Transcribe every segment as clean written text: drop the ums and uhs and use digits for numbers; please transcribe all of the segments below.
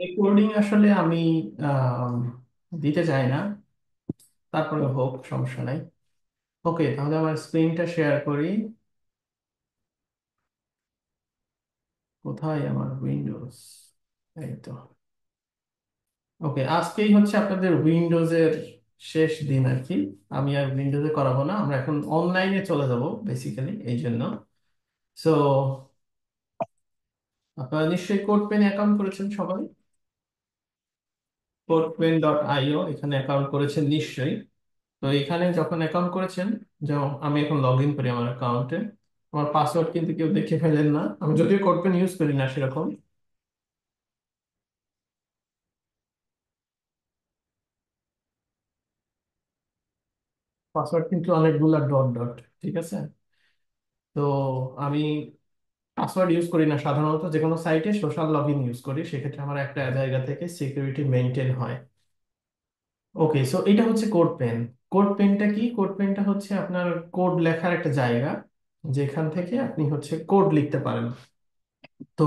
Recording আসলে আমি আম, দিতে চাই না। তারপরে হোক, সমস্যা নাই। ওকে, তাহলে আমার স্ক্রিনটা শেয়ার করি। কোথায় আমার উইন্ডোজ? এই তো। ওকে, আজকেই হচ্ছে আপনাদের উইন্ডোজের শেষ দিন আর কি। আমি আর উইন্ডোজে করাবো না, আমরা এখন অনলাইনে চলে যাব বেসিক্যালি এই জন্য। সো আপনারা নিশ্চয়ই কোড পেন অ্যাকাউন্ট করেছেন সবাই। codepen.io এখানে অ্যাকাউন্ট করেছেন নিশ্চয়ই। তো এখানে যখন অ্যাকাউন্ট করেছেন, যেমন আমি এখন লগ ইন করি আমার অ্যাকাউন্টে। আমার পাসওয়ার্ড কিন্তু কেউ দেখে ফেলেন না, আমি যদিও কোড পেন ইউজ করি না সেরকম। পাসওয়ার্ড কিন্তু অনেকগুলা ডট ডট, ঠিক আছে। তো আমি পাসওয়ার্ড ইউজ করি না সাধারণত, যে কোনো সাইটে সোশ্যাল লগ ইন ইউজ করি, সেক্ষেত্রে আমার একটা জায়গা থেকে সিকিউরিটি মেনটেন হয়। ওকে, সো এটা হচ্ছে কোড পেন। কোড পেনটা কি? কোড পেনটা হচ্ছে আপনার কোড লেখার একটা জায়গা, যেখান থেকে আপনি হচ্ছে কোড লিখতে পারেন। তো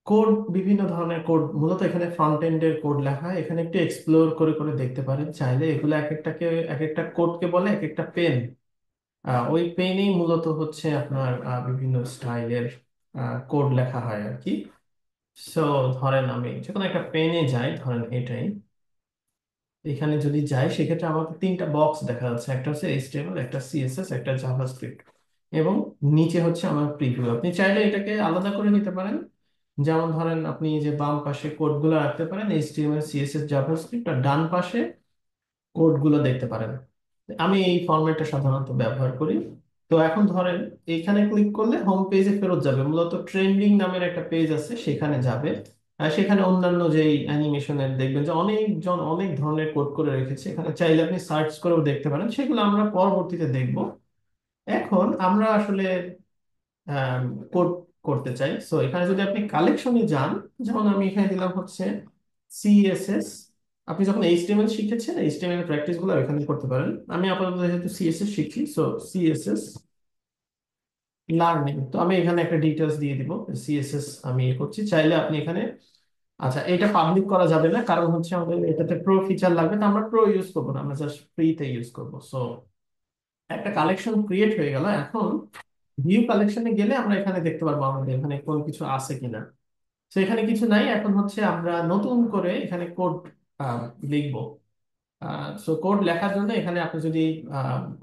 কোড, বিভিন্ন ধরনের কোড, মূলত এখানে ফ্রন্ট এন্ডের কোড লেখা হয়। এখানে একটু এক্সপ্লোর করে করে দেখতে পারেন চাইলে। এগুলো এক একটাকে, এক একটা কোডকে বলে এক একটা পেন। ওই পেনেই মূলত হচ্ছে আপনার বিভিন্ন স্টাইলের কোড লেখা হয় আর কি। সো ধরেন আমি যে কোনো একটা পেনে যাই, ধরেন এটাই। এখানে যদি যাই সেক্ষেত্রে আমাকে তিনটা বক্স দেখা যাচ্ছে, একটা হচ্ছে এইচটিএমএল, একটা সিএসএস, একটা জাভাস্ক্রিপ্ট। এবং নিচে হচ্ছে আমার প্রিভিউ। আপনি চাইলে এটাকে আলাদা করে নিতে পারেন। যেমন ধরেন আপনি যে বাম পাশে কোডগুলো রাখতে পারেন এইচটিএমএল, সিএসএস, জাভাস্ক্রিপ্ট, আর ডান পাশে কোডগুলো দেখতে পারেন। আমি এই ফরম্যাটটা সাধারণত ব্যবহার করি। তো এখন ধরেন এইখানে ক্লিক করলে হোম পেজে ফেরত যাবে, মূলত ট্রেন্ডিং নামের একটা পেজ আছে সেখানে যাবে। আর সেখানে অন্যান্য যেই অ্যানিমেশনের দেখবেন যে অনেকজন অনেক ধরনের কোড করে রেখেছে, এখানে চাইলে আপনি সার্চ করেও দেখতে পারেন, সেগুলো আমরা পরবর্তীতে দেখব। এখন আমরা আসলে কোড করতে চাই। সো এখানে যদি আপনি কালেকশনে যান, যেমন আমি এখানে দিলাম হচ্ছে সিএসএস। আপনি যখন এইচটিএমএল শিখেছেন, এইচটিএমএল প্র্যাকটিস গুলো এখানে করতে পারেন। আমি আপাতত যেহেতু সিএসএস শিখছি, সো সিএসএস লার্নিং, তো আমি এখানে একটা ডিটেলস দিয়ে দিব। সিএসএস আমি করছি, চাইলে আপনি এখানে, আচ্ছা এটা পাবলিক করা যাবে না, কারণ হচ্ছে আমাদের এটাতে প্রো ফিচার লাগবে, তো আমরা প্রো ইউজ করবো না, আমরা জাস্ট ফ্রিতে ইউজ করবো। সো একটা কালেকশন ক্রিয়েট হয়ে গেল। এখন ভিউ কালেকশনে গেলে আমরা এখানে দেখতে পারবো আমাদের এখানে কোন কিছু আছে কিনা। তো এখানে কিছু নাই। এখন হচ্ছে আমরা নতুন করে এখানে কোড লিখবো। সো কোড লেখার জন্য এখানে আপনি যদি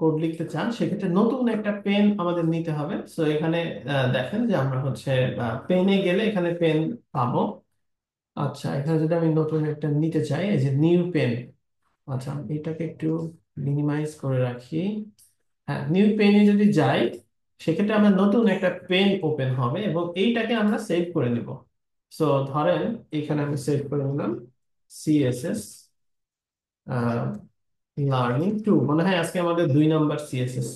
কোড লিখতে চান, সেক্ষেত্রে নতুন একটা পেন আমাদের নিতে হবে। সো এখানে দেখেন যে আমরা হচ্ছে পেনে গেলে এখানে পেন পাবো। আচ্ছা, এখানে যদি আমি নতুন একটা নিতে চাই, এই যে নিউ পেন। আচ্ছা, আমি এটাকে একটু মিনিমাইজ করে রাখি। হ্যাঁ, নিউ পেনে যদি যাই, সেক্ষেত্রে আমরা নতুন একটা পেন ওপেন হবে এবং এইটাকে আমরা সেভ করে নিব। সো ধরেন এখানে আমি সেভ করে নিলাম সিএসএস লার্নিং টু, মনে হয় আজকে আমাদের 2 নম্বর সিএসএস।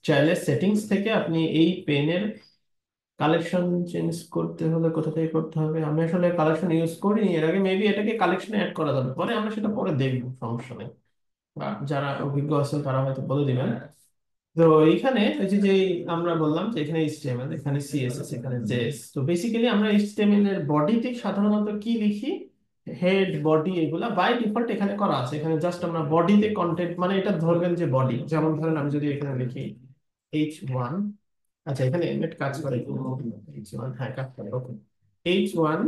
চাইলে সেটিংস থেকে আপনি এই পেনের কালেকশন চেঞ্জ করতে হলে কোথা থেকে করতে হবে? আমি আসলে কালেকশন ইউজ করিনি এর আগে, মেবি এটাকে কালেকশনে অ্যাড করা যাবে পরে, আমরা সেটা পরে দেখবো, সমস্যা নেই। বা যারা অভিজ্ঞ আছেন তারা হয়তো বলে দিবেন। তো এইখানে ওই যে যে আমরা বললাম যে এখানে এইচটিএমএল, এখানে সিএসএস, এখানে জেএস। তো বেসিক্যালি আমরা এইচটিএমএল এর বডিতে সাধারণত কি লিখি? হেড, বডি, এগুলা বাই ডিফল্ট এখানে করা আছে। এখানে জাস্ট আমরা বডিতে কন্টেন্ট, মানে এটা ধরবেন যে বডি। যেমন ধরেন আমি যদি এখানে লিখি H1, আচ্ছা এখানে এমএড কাজ করে, H1, হ্যাঁ কাজ করে, ওকে। H1,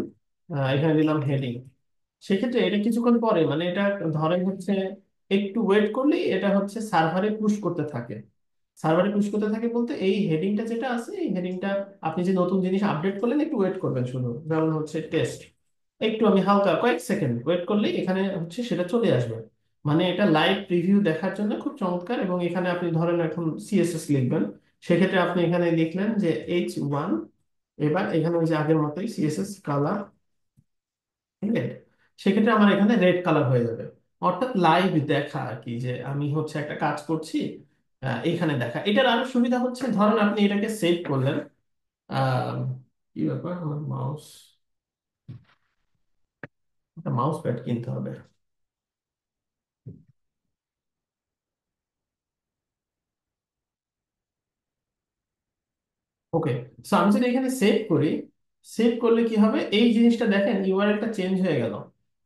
এখানে দিলাম হেডিং। সেক্ষেত্রে এটা কিছুক্ষণ পরে, মানে এটা ধরেন হচ্ছে একটু ওয়েট করলেই এটা হচ্ছে সার্ভারে পুশ করতে থাকে। সার্ভারে পুশ করতে থাকে বলতে এই হেডিংটা যেটা আছে, এই হেডিংটা আপনি যে নতুন জিনিস আপডেট করলেন একটু ওয়েট করবেন শুধু, যেমন হচ্ছে টেস্ট। একটু আমি হালকা কয়েক সেকেন্ড ওয়েট করলেই এখানে হচ্ছে সেটা চলে আসবে। মানে এটা লাইভ প্রিভিউ দেখার জন্য খুব চমৎকার। এবং এখানে আপনি ধরেন এখন সিএসএস লিখবেন, সেক্ষেত্রে আপনি এখানে লিখলেন যে H1, এবার এখানে ওই যে আগের মতোই সিএসএস কালার রেড, সেক্ষেত্রে আমার এখানে রেড কালার হয়ে যাবে। অর্থাৎ লাইভ দেখা আর কি, যে আমি হচ্ছে একটা কাজ করছি, এখানে দেখা। এটার আরো সুবিধা হচ্ছে, ধরেন আপনি এটাকে সেভ করলেন। আহ কি ব্যাপার, আমার মাউস, একটা মাউস প্যাড কিনতে হবে। ওকে, সো আমি যদি এখানে সেভ করি, সেভ করলে কি হবে, এই জিনিসটা দেখেন ইউআরএলটা চেঞ্জ হয়ে গেল,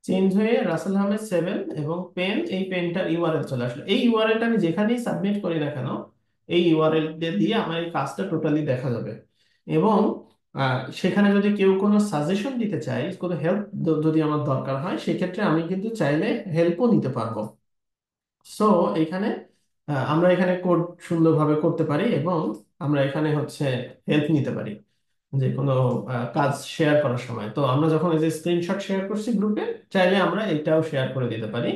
চেঞ্জ হয়ে রাসেল আহমেদ 7 এবং পেন, এই পেনটার ইউআরএল চলে আসলো। এই ইউআরএলটা আমি যেখানেই সাবমিট করি না কেন, এই ইউআরএল দিয়ে আমার এই কাজটা টোটালি দেখা যাবে। এবং সেখানে যদি কেউ কোনো সাজেশন দিতে চায়, কোনো হেল্প যদি আমার দরকার হয়, সেক্ষেত্রে আমি কিন্তু চাইলে হেল্পও নিতে পারবো। সো এখানে আমরা এখানে কোড সুন্দরভাবে করতে পারি, এবং আমরা এখানে হচ্ছে হেল্প নিতে পারি যে কোনো কাজ শেয়ার করার সময়। তো আমরা যখন এই যে স্ক্রিনশট শেয়ার করছি গ্রুপে, চাইলে আমরা এটাও শেয়ার করে দিতে পারি।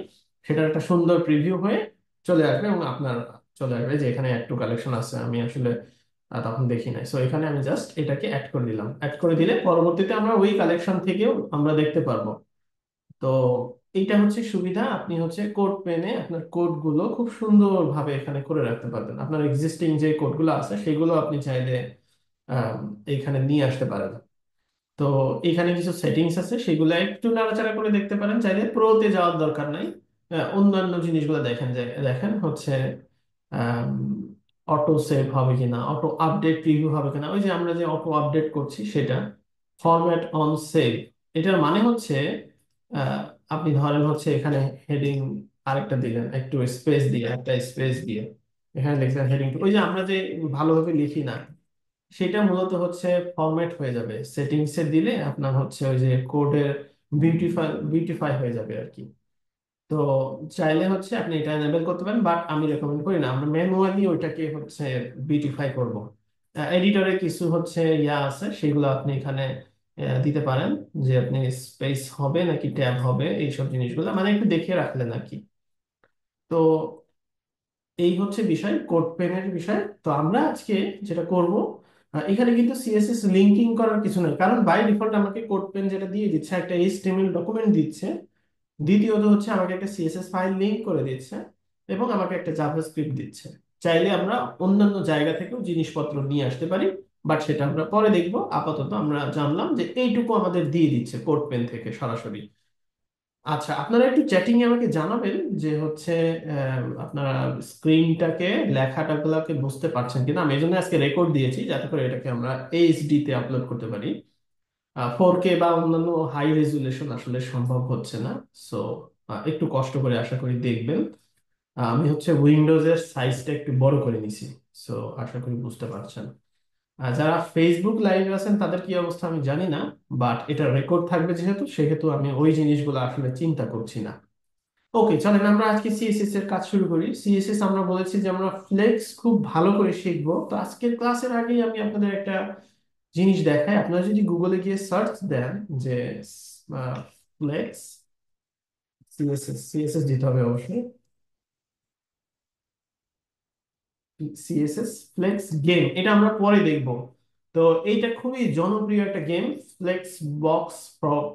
সেটার একটা সুন্দর প্রিভিউ হয়ে চলে আসবে, এবং আপনার চলে আসবে যে এখানে অ্যাড টু কালেকশন আছে। আমি আসলে তখন দেখি নাই, সো এখানে আমি জাস্ট এটাকে অ্যাড করে দিলাম। অ্যাড করে দিলে পরবর্তীতে আমরা ওই কালেকশন থেকেও আমরা দেখতে পারবো। তো এইটা হচ্ছে সুবিধা, আপনি হচ্ছে কোড পেনে আপনার কোড গুলো খুব সুন্দরভাবে এখানে করে রাখতে পারবেন। আপনার এক্সিস্টিং যে কোডগুলো আছে সেগুলো আপনি চাইলে আহ, এখানে নিয়ে আসতে পারেন। তো এখানে কিছু সেটিংস আছে, সেগুলো একটু নাড়াচাড়া করে দেখতে পারেন, চাইলে প্রোতে যাওয়ার দরকার নাই। অন্যান্য জিনিসগুলো দেখেন, যে দেখেন হচ্ছে অটো সেভ হবে কিনা, অটো আপডেট প্রিভিউ হবে কিনা। ওই যে আমরা যে অটো আপডেট করছি সেটা, ফরম্যাট অন সেভ, এটার মানে হচ্ছে আহ, আপনি ধরেন হচ্ছে এখানে হেডিং আরেকটা দিলেন, একটু স্পেস দিয়ে, একটা স্পেস দিয়ে এখানে লিখলেন হেডিং, ওই যে আমরা যে ভালোভাবে লিখি না, সেটা মূলত হচ্ছে ফরম্যাট হয়ে যাবে। সেটিংস এ দিলে আপনার হচ্ছে ওই যে কোডের বিউটিফাই বিউটিফাই হয়ে যাবে আর কি। তো চাইলে হচ্ছে আপনি এটা এনেবল করতে পারেন, বাট আমি রেকমেন্ড করি না, আমরা ম্যানুয়ালি ওইটাকে হচ্ছে বিউটিফাই করব। এডিটরে কিছু হচ্ছে ইয়া আছে, সেগুলো আপনি এখানে দিতে পারেন, যে আপনি স্পেস হবে নাকি ট্যাব হবে, এইসব জিনিসগুলো মানে একটু দেখে রাখলেন আর কি। তো এই হচ্ছে বিষয়, কোড পেনের বিষয়। তো আমরা আজকে যেটা করব, এখানে কিন্তু সিএসএস লিঙ্কিং করার কিছু নেই, কারণ বাই ডিফল্ট আমাকে কোড পেন যেটা দিয়ে দিচ্ছে, একটা এইচটিএমএল ডকুমেন্ট দিচ্ছে, দ্বিতীয়ত হচ্ছে আমাকে একটা সিএসএস ফাইল লিংক করে দিচ্ছে, এবং আমাকে একটা জাভাস্ক্রিপ্ট দিচ্ছে। চাইলে আমরা অন্যান্য জায়গা থেকেও জিনিসপত্র নিয়ে আসতে পারি, বাট সেটা আমরা পরে দেখব। আপাতত আমরা জানলাম যে এইটুকু আমাদের দিয়ে দিচ্ছে কোড পেন থেকে সরাসরি। আচ্ছা, আপনারা একটু চ্যাটিং এ আমাকে জানাবেন যে হচ্ছে আপনারা স্ক্রিনটাকে, লেখাটাগুলোকে বুঝতে পারছেন কিনা। আমি এই জন্য আজকে রেকর্ড দিয়েছি, যাতে করে এটাকে আমরা এইচডি তে আপলোড করতে পারি। 4K বা অন্যান্য হাই রেজুলেশন আসলে সম্ভব হচ্ছে না। সো একটু কষ্ট করে আশা করি দেখবেন। আমি হচ্ছে উইন্ডোজের সাইজটা একটু বড় করে নিছি। সো আশা করি বুঝতে পারছেন। যারা ফেসবুক লাইভে আছেন তাদের কি অবস্থা আমি জানি না, বাট এটা রেকর্ড থাকবে যেহেতু, সেহেতু আমি ওই জিনিসগুলো আসলে চিন্তা করছি না। ওকে, চলেন আমরা আজকে সিএসএস এর কাজ শুরু করি। সিএসএস আমরা বলেছি যে আমরা ফ্লেক্স খুব ভালো করে শিখবো। তো আজকের ক্লাসের আগেই আমি আপনাদের একটা জিনিস দেখাই। আপনারা যদি গুগলে গিয়ে সার্চ দেন যে ফ্লেক্স সিএসএস, সিএসএস দিতে হবে অবশ্যই, সিএসএস ফ্লেক্স গেম, এটা আমরা পরে দেখব। তো এইটা খুবই জনপ্রিয় একটা গেম, ফ্লেক্স বক্স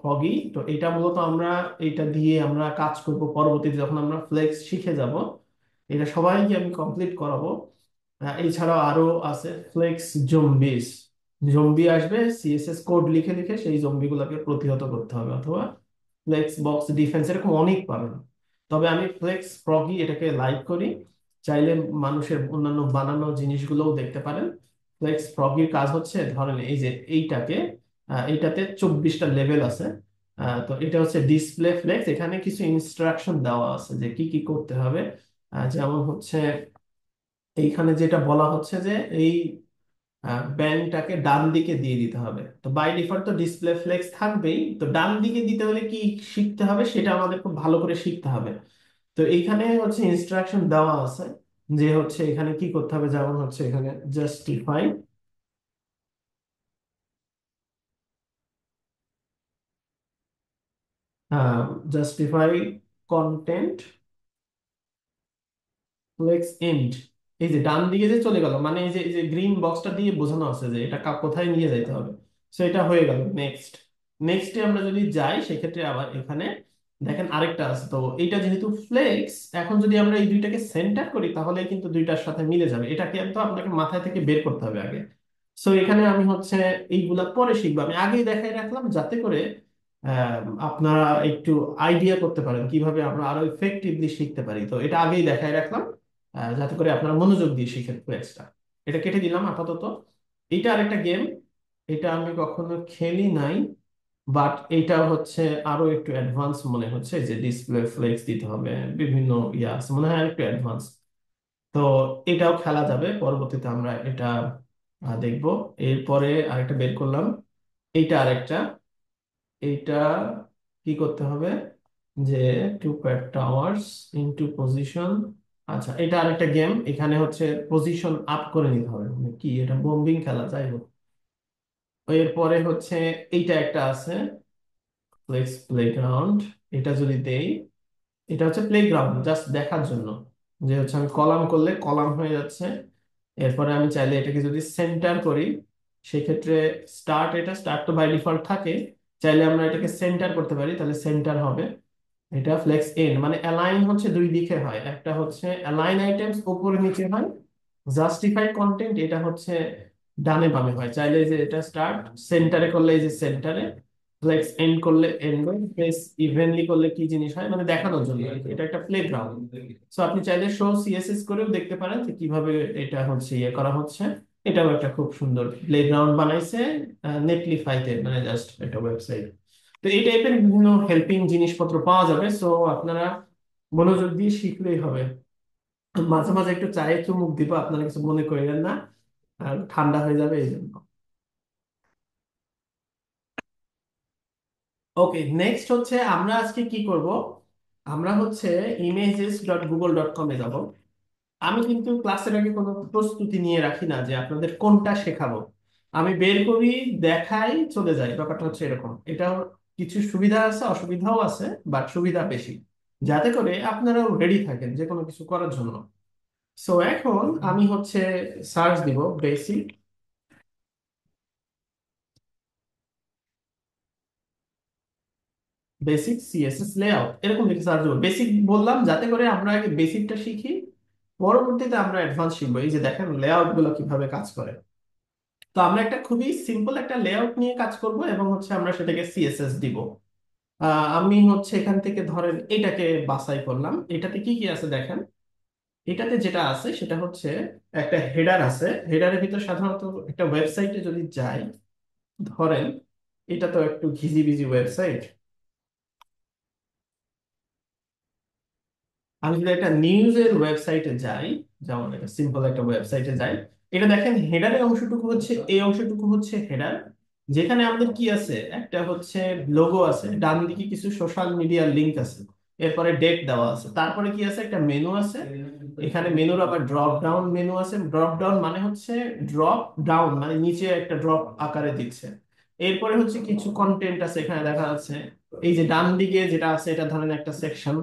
ফগি। তো এটা মূলত আমরা এটা দিয়ে আমরা কাজ করব পরবর্তীতে যখন আমরা ফ্লেক্স শিখে যাব। এটা সবাইকে আমি কমপ্লিট করাবো। এছাড়াও আরো আছে ফ্লেক্স জম্বিস, জম্বি আসবে, সিএসএস কোড লিখে লিখে সেই জম্বি গুলাকে প্রতিহত করতে হবে, অথবা ফ্লেক্স বক্স ডিফেন্স, এরকম অনেক পাবেন। তবে আমি ফ্লেক্স ফ্রগি এটাকে লাইক করি। চাইলে মানুষের অন্যান্য বানানো জিনিসগুলোও দেখতে পারেন। ফ্লেক্স ফ্রগির কাজ হচ্ছে, ধরেন এই যে এইটাকে, এইটাতে 24টা লেভেল আছে। তো এটা হচ্ছে ডিসপ্লে ফ্লেক্স, এখানে কিছু ইনস্ট্রাকশন দেওয়া আছে যে কি কি করতে হবে। যেমন হচ্ছে এইখানে যেটা বলা হচ্ছে যে এই ব্যান্ডটাকে ডান দিকে দিয়ে দিতে হবে। তো বাই ডিফল্ট তো ডিসপ্লে ফ্লেক্স থাকবেই, তো ডান দিকে দিতে হলে কি শিখতে হবে সেটা আমাদের খুব ভালো করে শিখতে হবে। তো এইখানে হচ্ছে ইনস্ট্রাকশন দেওয়া আছে যে হচ্ছে এখানে কি করতে হবে, যেমন হচ্ছে এখানে justify, justify content flex end. এই যে ডান দিকে যে চলে গেল, মানে এই যে গ্রিন বক্সটা দিয়ে বোঝানো আছে যে এটা কোথায় নিয়ে যাইতে হবে। সো এটা হয়ে গেল। নেক্সট, নেক্সটে আমরা যদি যাই, সেক্ষেত্রে আবার এখানে দেখেন আরেকটা আছে। তো এইটা যেহেতু ফ্লেক্স, এখন যদি আমরা এই দুইটাকে সেন্টার করি তাহলে কিন্তু দুইটার সাথে মিলে যাবে। এটাকে তো আপনাকে মাথায় থেকে বের করতে হবে আগে। সো এখানে আমি হচ্ছে এইগুলা পরে শিখবো, আমি আগেই দেখাই রাখলাম যাতে করে আপনারা একটু আইডিয়া করতে পারেন কিভাবে আমরা আরো ইফেক্টিভলি শিখতে পারি। তো এটা আগেই দেখাই রাখলাম যাতে করে আপনারা মনোযোগ দিয়ে শিখেন ফ্লেক্সটা। এটা কেটে দিলাম আপাতত। এটা আরেকটা গেম, এটা আমি কখনো খেলি নাই, বাট এটা হচ্ছে আরো একটু অ্যাডভান্স মনে হচ্ছে, যে ডিসপ্লে ফ্লেক্স দিতে হবে, বিভিন্ন ইয়া আছে মনে হয়, একটু অ্যাডভান্স। তো এটাও খেলা যাবে, পরবর্তীতে আমরা এটা দেখবো। এরপরে আরেকটা বের করলাম, এইটা আরেকটা। এইটা কি করতে হবে, যে to pad towers into position. আচ্ছা, এটা আরেকটা গেম, এখানে হচ্ছে পজিশন আপ করে নিতে হবে, মানে কি এটা বোম্বিং খেলা, যাই হোক। এরপরে হচ্ছে এইটা একটা আছে, ফ্লেক্স প্লেগ্রাউন্ড। এটা যদি দেই, এটা হচ্ছে প্লেগ্রাউন্ড জাস্ট দেখার জন্য, যে হচ্ছে আমি কলাম করলে কলাম হয়ে যাচ্ছে। এরপরে আমি চাইলে এটাকে যদি সেন্টার করি, সেক্ষেত্রে স্টার্ট, এটা স্টার্ট তো বাই ডিফল্ট থাকে, চাইলে আমরা এটাকে সেন্টার করতে পারি, তাহলে সেন্টার হবে। এটা ফ্লেক্স এন্ড মানে অ্যালাইন হচ্ছে দুই দিকে হয়, একটা হচ্ছে অ্যালাইন আইটেমস উপরে নিচে হয়, জাস্টিফাই কন্টেন্ট এটা হচ্ছে ডানে বামে হয়। চাইলে যে এটা স্টার্ট সেন্টারে করলে এই যে সেন্টারে, ফ্লেক্স এন্ড করলে এন্ড, প্লেস ইভেনলি করলে কি জিনিস হয়, মানে দেখানোর জন্য আর কি। এটা একটা প্লে গ্রাউন্ড। সো আপনি চাইলে শো সিএসএস করেও দেখতে পারেন যে কিভাবে এটা হচ্ছে ইয়ে করা হচ্ছে। এটাও একটা খুব সুন্দর প্লে গ্রাউন্ড বানাইছে নেটলিফাইতে, মানে জাস্ট একটা ওয়েবসাইট। তো এই টাইপের বিভিন্ন হেল্পিং জিনিসপত্র পাওয়া যাবে, সো আপনারা মনোযোগ দিয়ে শিখলেই হবে। মাঝে মাঝে একটু চায়ে চুমুক দিব, আপনারা কিছু মনে করেন না, আর ঠান্ডা হয়ে যাবে এই জন্য। ওকে, নেক্সট হচ্ছে আমরা আজকে কি করব, আমরা হচ্ছে images.google.com এ যাব। আমি কিন্তু ক্লাসের আগে কোনো প্রস্তুতি নিয়ে রাখি না যে আপনাদের কোনটা শেখাবো, আমি বের করি, দেখাই, চলে যাই, ব্যাপারটা হচ্ছে এরকম। এটা কিছু সুবিধা আছে, অসুবিধাও আছে, বাট সুবিধা বেশি, যাতে করে আপনারাও রেডি থাকেন যে কোনো কিছু করার জন্য। সো এখন আমি হচ্ছে সার্চ দিব বেসিক, বেসিক সিএসএস লেআউট, এরকম লিখে সার্চ দেবো। বেসিক বললাম যাতে করে আমরা আগে বেসিকটা শিখি, পরবর্তীতে আমরা অ্যাডভান্স শিখবো। এই যে দেখেন লেআউট গুলো কিভাবে কাজ করে। তো আমরা একটা খুবই সিম্পল একটা লেআউট নিয়ে কাজ করব, এবং হচ্ছে আমরা সেটাকে সিএসএস দিব। আমি হচ্ছে এখান থেকে ধরেন এটাকে বাছাই করলাম, এটাতে কি কি আছে দেখেন। এটাতে যেটা আছে সেটা হচ্ছে একটা হেডার আছে, হেডারের ভিতর সাধারণত একটা ওয়েবসাইটে যদি যাই, ধরেন এটা তো একটু ঘিজি বিজি ওয়েবসাইট, আমি যদি একটা নিউজের ওয়েবসাইটে যাই, যেমন একটা সিম্পল একটা ওয়েবসাইটে যাই, এটা দেখেন হেডারের অংশটুকু হচ্ছে, এই অংশটুকু হচ্ছে হেডার, যেখানে আমাদের কি আছে, একটা হচ্ছে লোগো আছে, ডান দিকে কিছু সোশ্যাল মিডিয়ার লিংক আছে, এরপরে ডেট দেওয়া আছে, তারপরে কি আছে, একটা মেনু আছে। এখানে মেনুর আবার ড্রপ ডাউন মেনু আছে, ড্রপ ডাউন মানে হচ্ছে ড্রপ ডাউন মানে নিচে একটা ড্রপ আকারে দিচ্ছে। এরপরে হচ্ছে কিছু কন্টেন্ট আছে এখানে দেখা যাচ্ছে। এই যে ডান দিকে যেটা আছে, এটা ধরেন একটা সেকশন।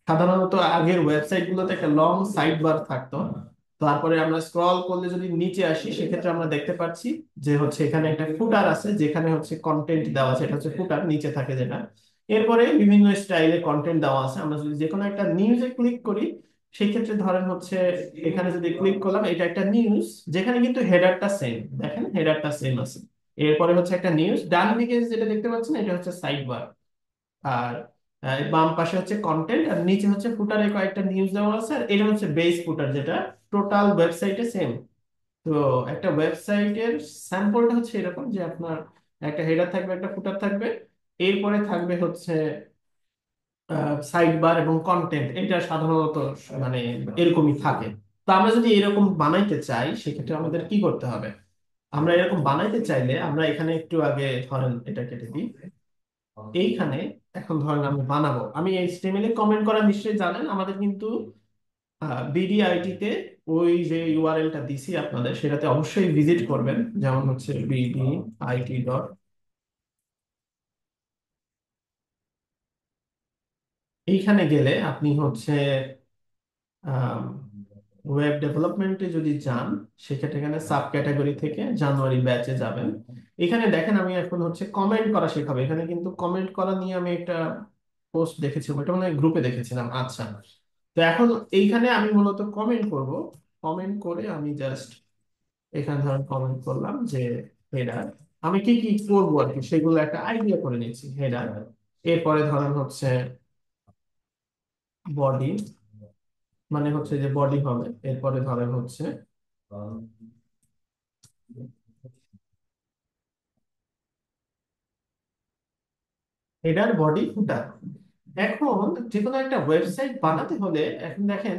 সাধারণত আগের ওয়েবসাইট গুলোতে একটা লং সাইড বার থাকতো, তারপরে আমরা স্ক্রল করলে যদি নিচে আসি, সেক্ষেত্রে আমরা দেখতে পাচ্ছি যে হচ্ছে এখানে একটা ফুটার আছে, যেখানে হচ্ছে কন্টেন্ট দেওয়া আছে, এটা হচ্ছে ফুটার নিচে থাকে যেটা। এরপরে বিভিন্ন স্টাইলে কন্টেন্ট দেওয়া আছে, আমরা যদি যে কোনো একটা নিউজে ক্লিক করি, সেই ক্ষেত্রে ধরেন হচ্ছে এখানে যদি ক্লিক করলাম, এটা একটা নিউজ, যেখানে কিন্তু হেডারটা সেম, দেখেন হেডারটা সেম আছে। এরপরে হচ্ছে একটা নিউজ, ডান দিকে যেটা দেখতে পাচ্ছেন এটা হচ্ছে সাইড বার, আর বাম পাশে হচ্ছে কন্টেন্ট, আর নিচে হচ্ছে ফুটারে কয়েকটা নিউজ দেওয়া আছে, আর এটা হচ্ছে বেস ফুটার, যেটা টোটাল ওয়েবসাইটে সেম। তো একটা ওয়েবসাইটের স্যাম্পলটা হচ্ছে এরকম, যে আপনার একটা হেডার থাকবে, একটা ফুটার থাকবে, এরপরে থাকবে হচ্ছে সাইড বার এবং কন্টেন্ট, এটা সাধারণত মানে এরকমই থাকে। তো আমরা যদি এরকম বানাইতে চাই, সেক্ষেত্রে আমাদের কি করতে হবে, আমরা এরকম বানাইতে চাইলে আমরা এখানে একটু আগে ধরেন এটা কেটে দিই, এইখানে এখন ধরেন আমি বানাবো, আমি এইচটিএমএল এ কমেন্ট করা নিশ্চয়ই জানেন, আমাদের কিন্তু বিডিআইটি তে ওই যে ইউআরএলটা দিছি আপনাদের, সেটাতে অবশ্যই ভিজিট করবেন, যেমন হচ্ছে bidiit. এইখানে গেলে আপনি হচ্ছে ওয়েব ডেভেলপমেন্টে যদি যান, সেক্ষেত্রে এখানে সাব ক্যাটাগরি থেকে জানুয়ারি ব্যাচে যাবেন। এখানে দেখেন আমি এখন হচ্ছে কমেন্ট করা শেখাবো, এখানে কিন্তু কমেন্ট করা নিয়ে আমি একটা পোস্ট দেখেছিলাম, এটা মানে গ্রুপে দেখেছিলাম। আচ্ছা, তো এখন এইখানে আমি মূলত কমেন্ট করব, কমেন্ট করে আমি জাস্ট এখানে ধরেন কমেন্ট করলাম যে হেডার, আমি কি কি করবো আর কি সেগুলো একটা আইডিয়া করে নিচ্ছি। হেডার, এরপরে ধরেন হচ্ছে বডি, মানে হচ্ছে যে বডি হবে, এরপরে ধরেন হচ্ছে হেডার, বডি, ফুটার। এখন যে কোনো একটা ওয়েবসাইট বানাতে হলে এখন দেখেন,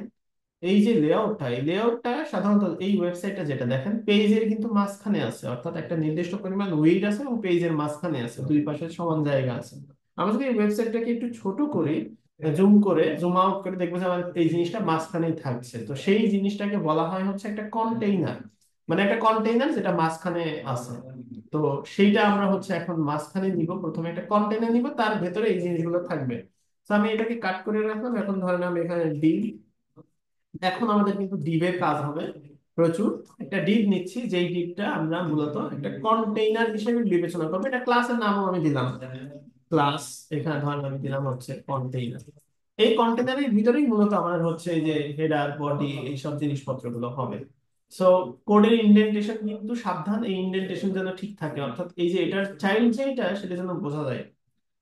এই যে লেআউটটা, এই লেআউটটা সাধারণত এই ওয়েবসাইটটা যেটা দেখেন পেজের কিন্তু মাঝখানে আছে, অর্থাৎ একটা নির্দিষ্ট পরিমাণ উইডথ আছে এবং পেজের মাঝখানে আছে, দুই পাশে সমান জায়গা আছে। আমরা যদি এই ওয়েবসাইটটাকে একটু ছোট করি, জুম করে জুম আউট করে দেখবো যে আমাদের এই জিনিসটা মাঝখানেই থাকছে। তো সেই জিনিসটাকে বলা হয় হচ্ছে একটা কন্টেইনার, মানে একটা কন্টেইনার যেটা মাঝখানে আছে। তো সেইটা আমরা হচ্ছে এখন মাঝখানে নিব, প্রথমে একটা কন্টেইনার নিব, তার ভেতরে এই জিনিসগুলো থাকবে। তো আমি এটাকে কাট করে রাখলাম। এখন ধরেন আমি এখানে এখন আমাদের কিন্তু ডিভের কাজ হবে প্রচুর। একটা ডিভ নিচ্ছি, যেই ডিভটা আমরা মূলত একটা কন্টেইনার হিসেবে বিবেচনা করবো। এটা ক্লাসের নামও আমি দিলাম, ক্লাস। এখানে ধরেন আমি দিলাম হচ্ছে কন্টেইনার। এই কন্টেইনারের ভিতরেই মূলত আমার হচ্ছে এই যে হেডার, বডি, এইসব জিনিসপত্রগুলো হবে। সো কোডের ইন্ডেন্টেশন কিন্তু সাবধান, এই ইন্ডেন্টেশন যেন ঠিক থাকে, অর্থাৎ এই যে এটার চাইল্ড যেটা সেটা যেন বোঝা যায়।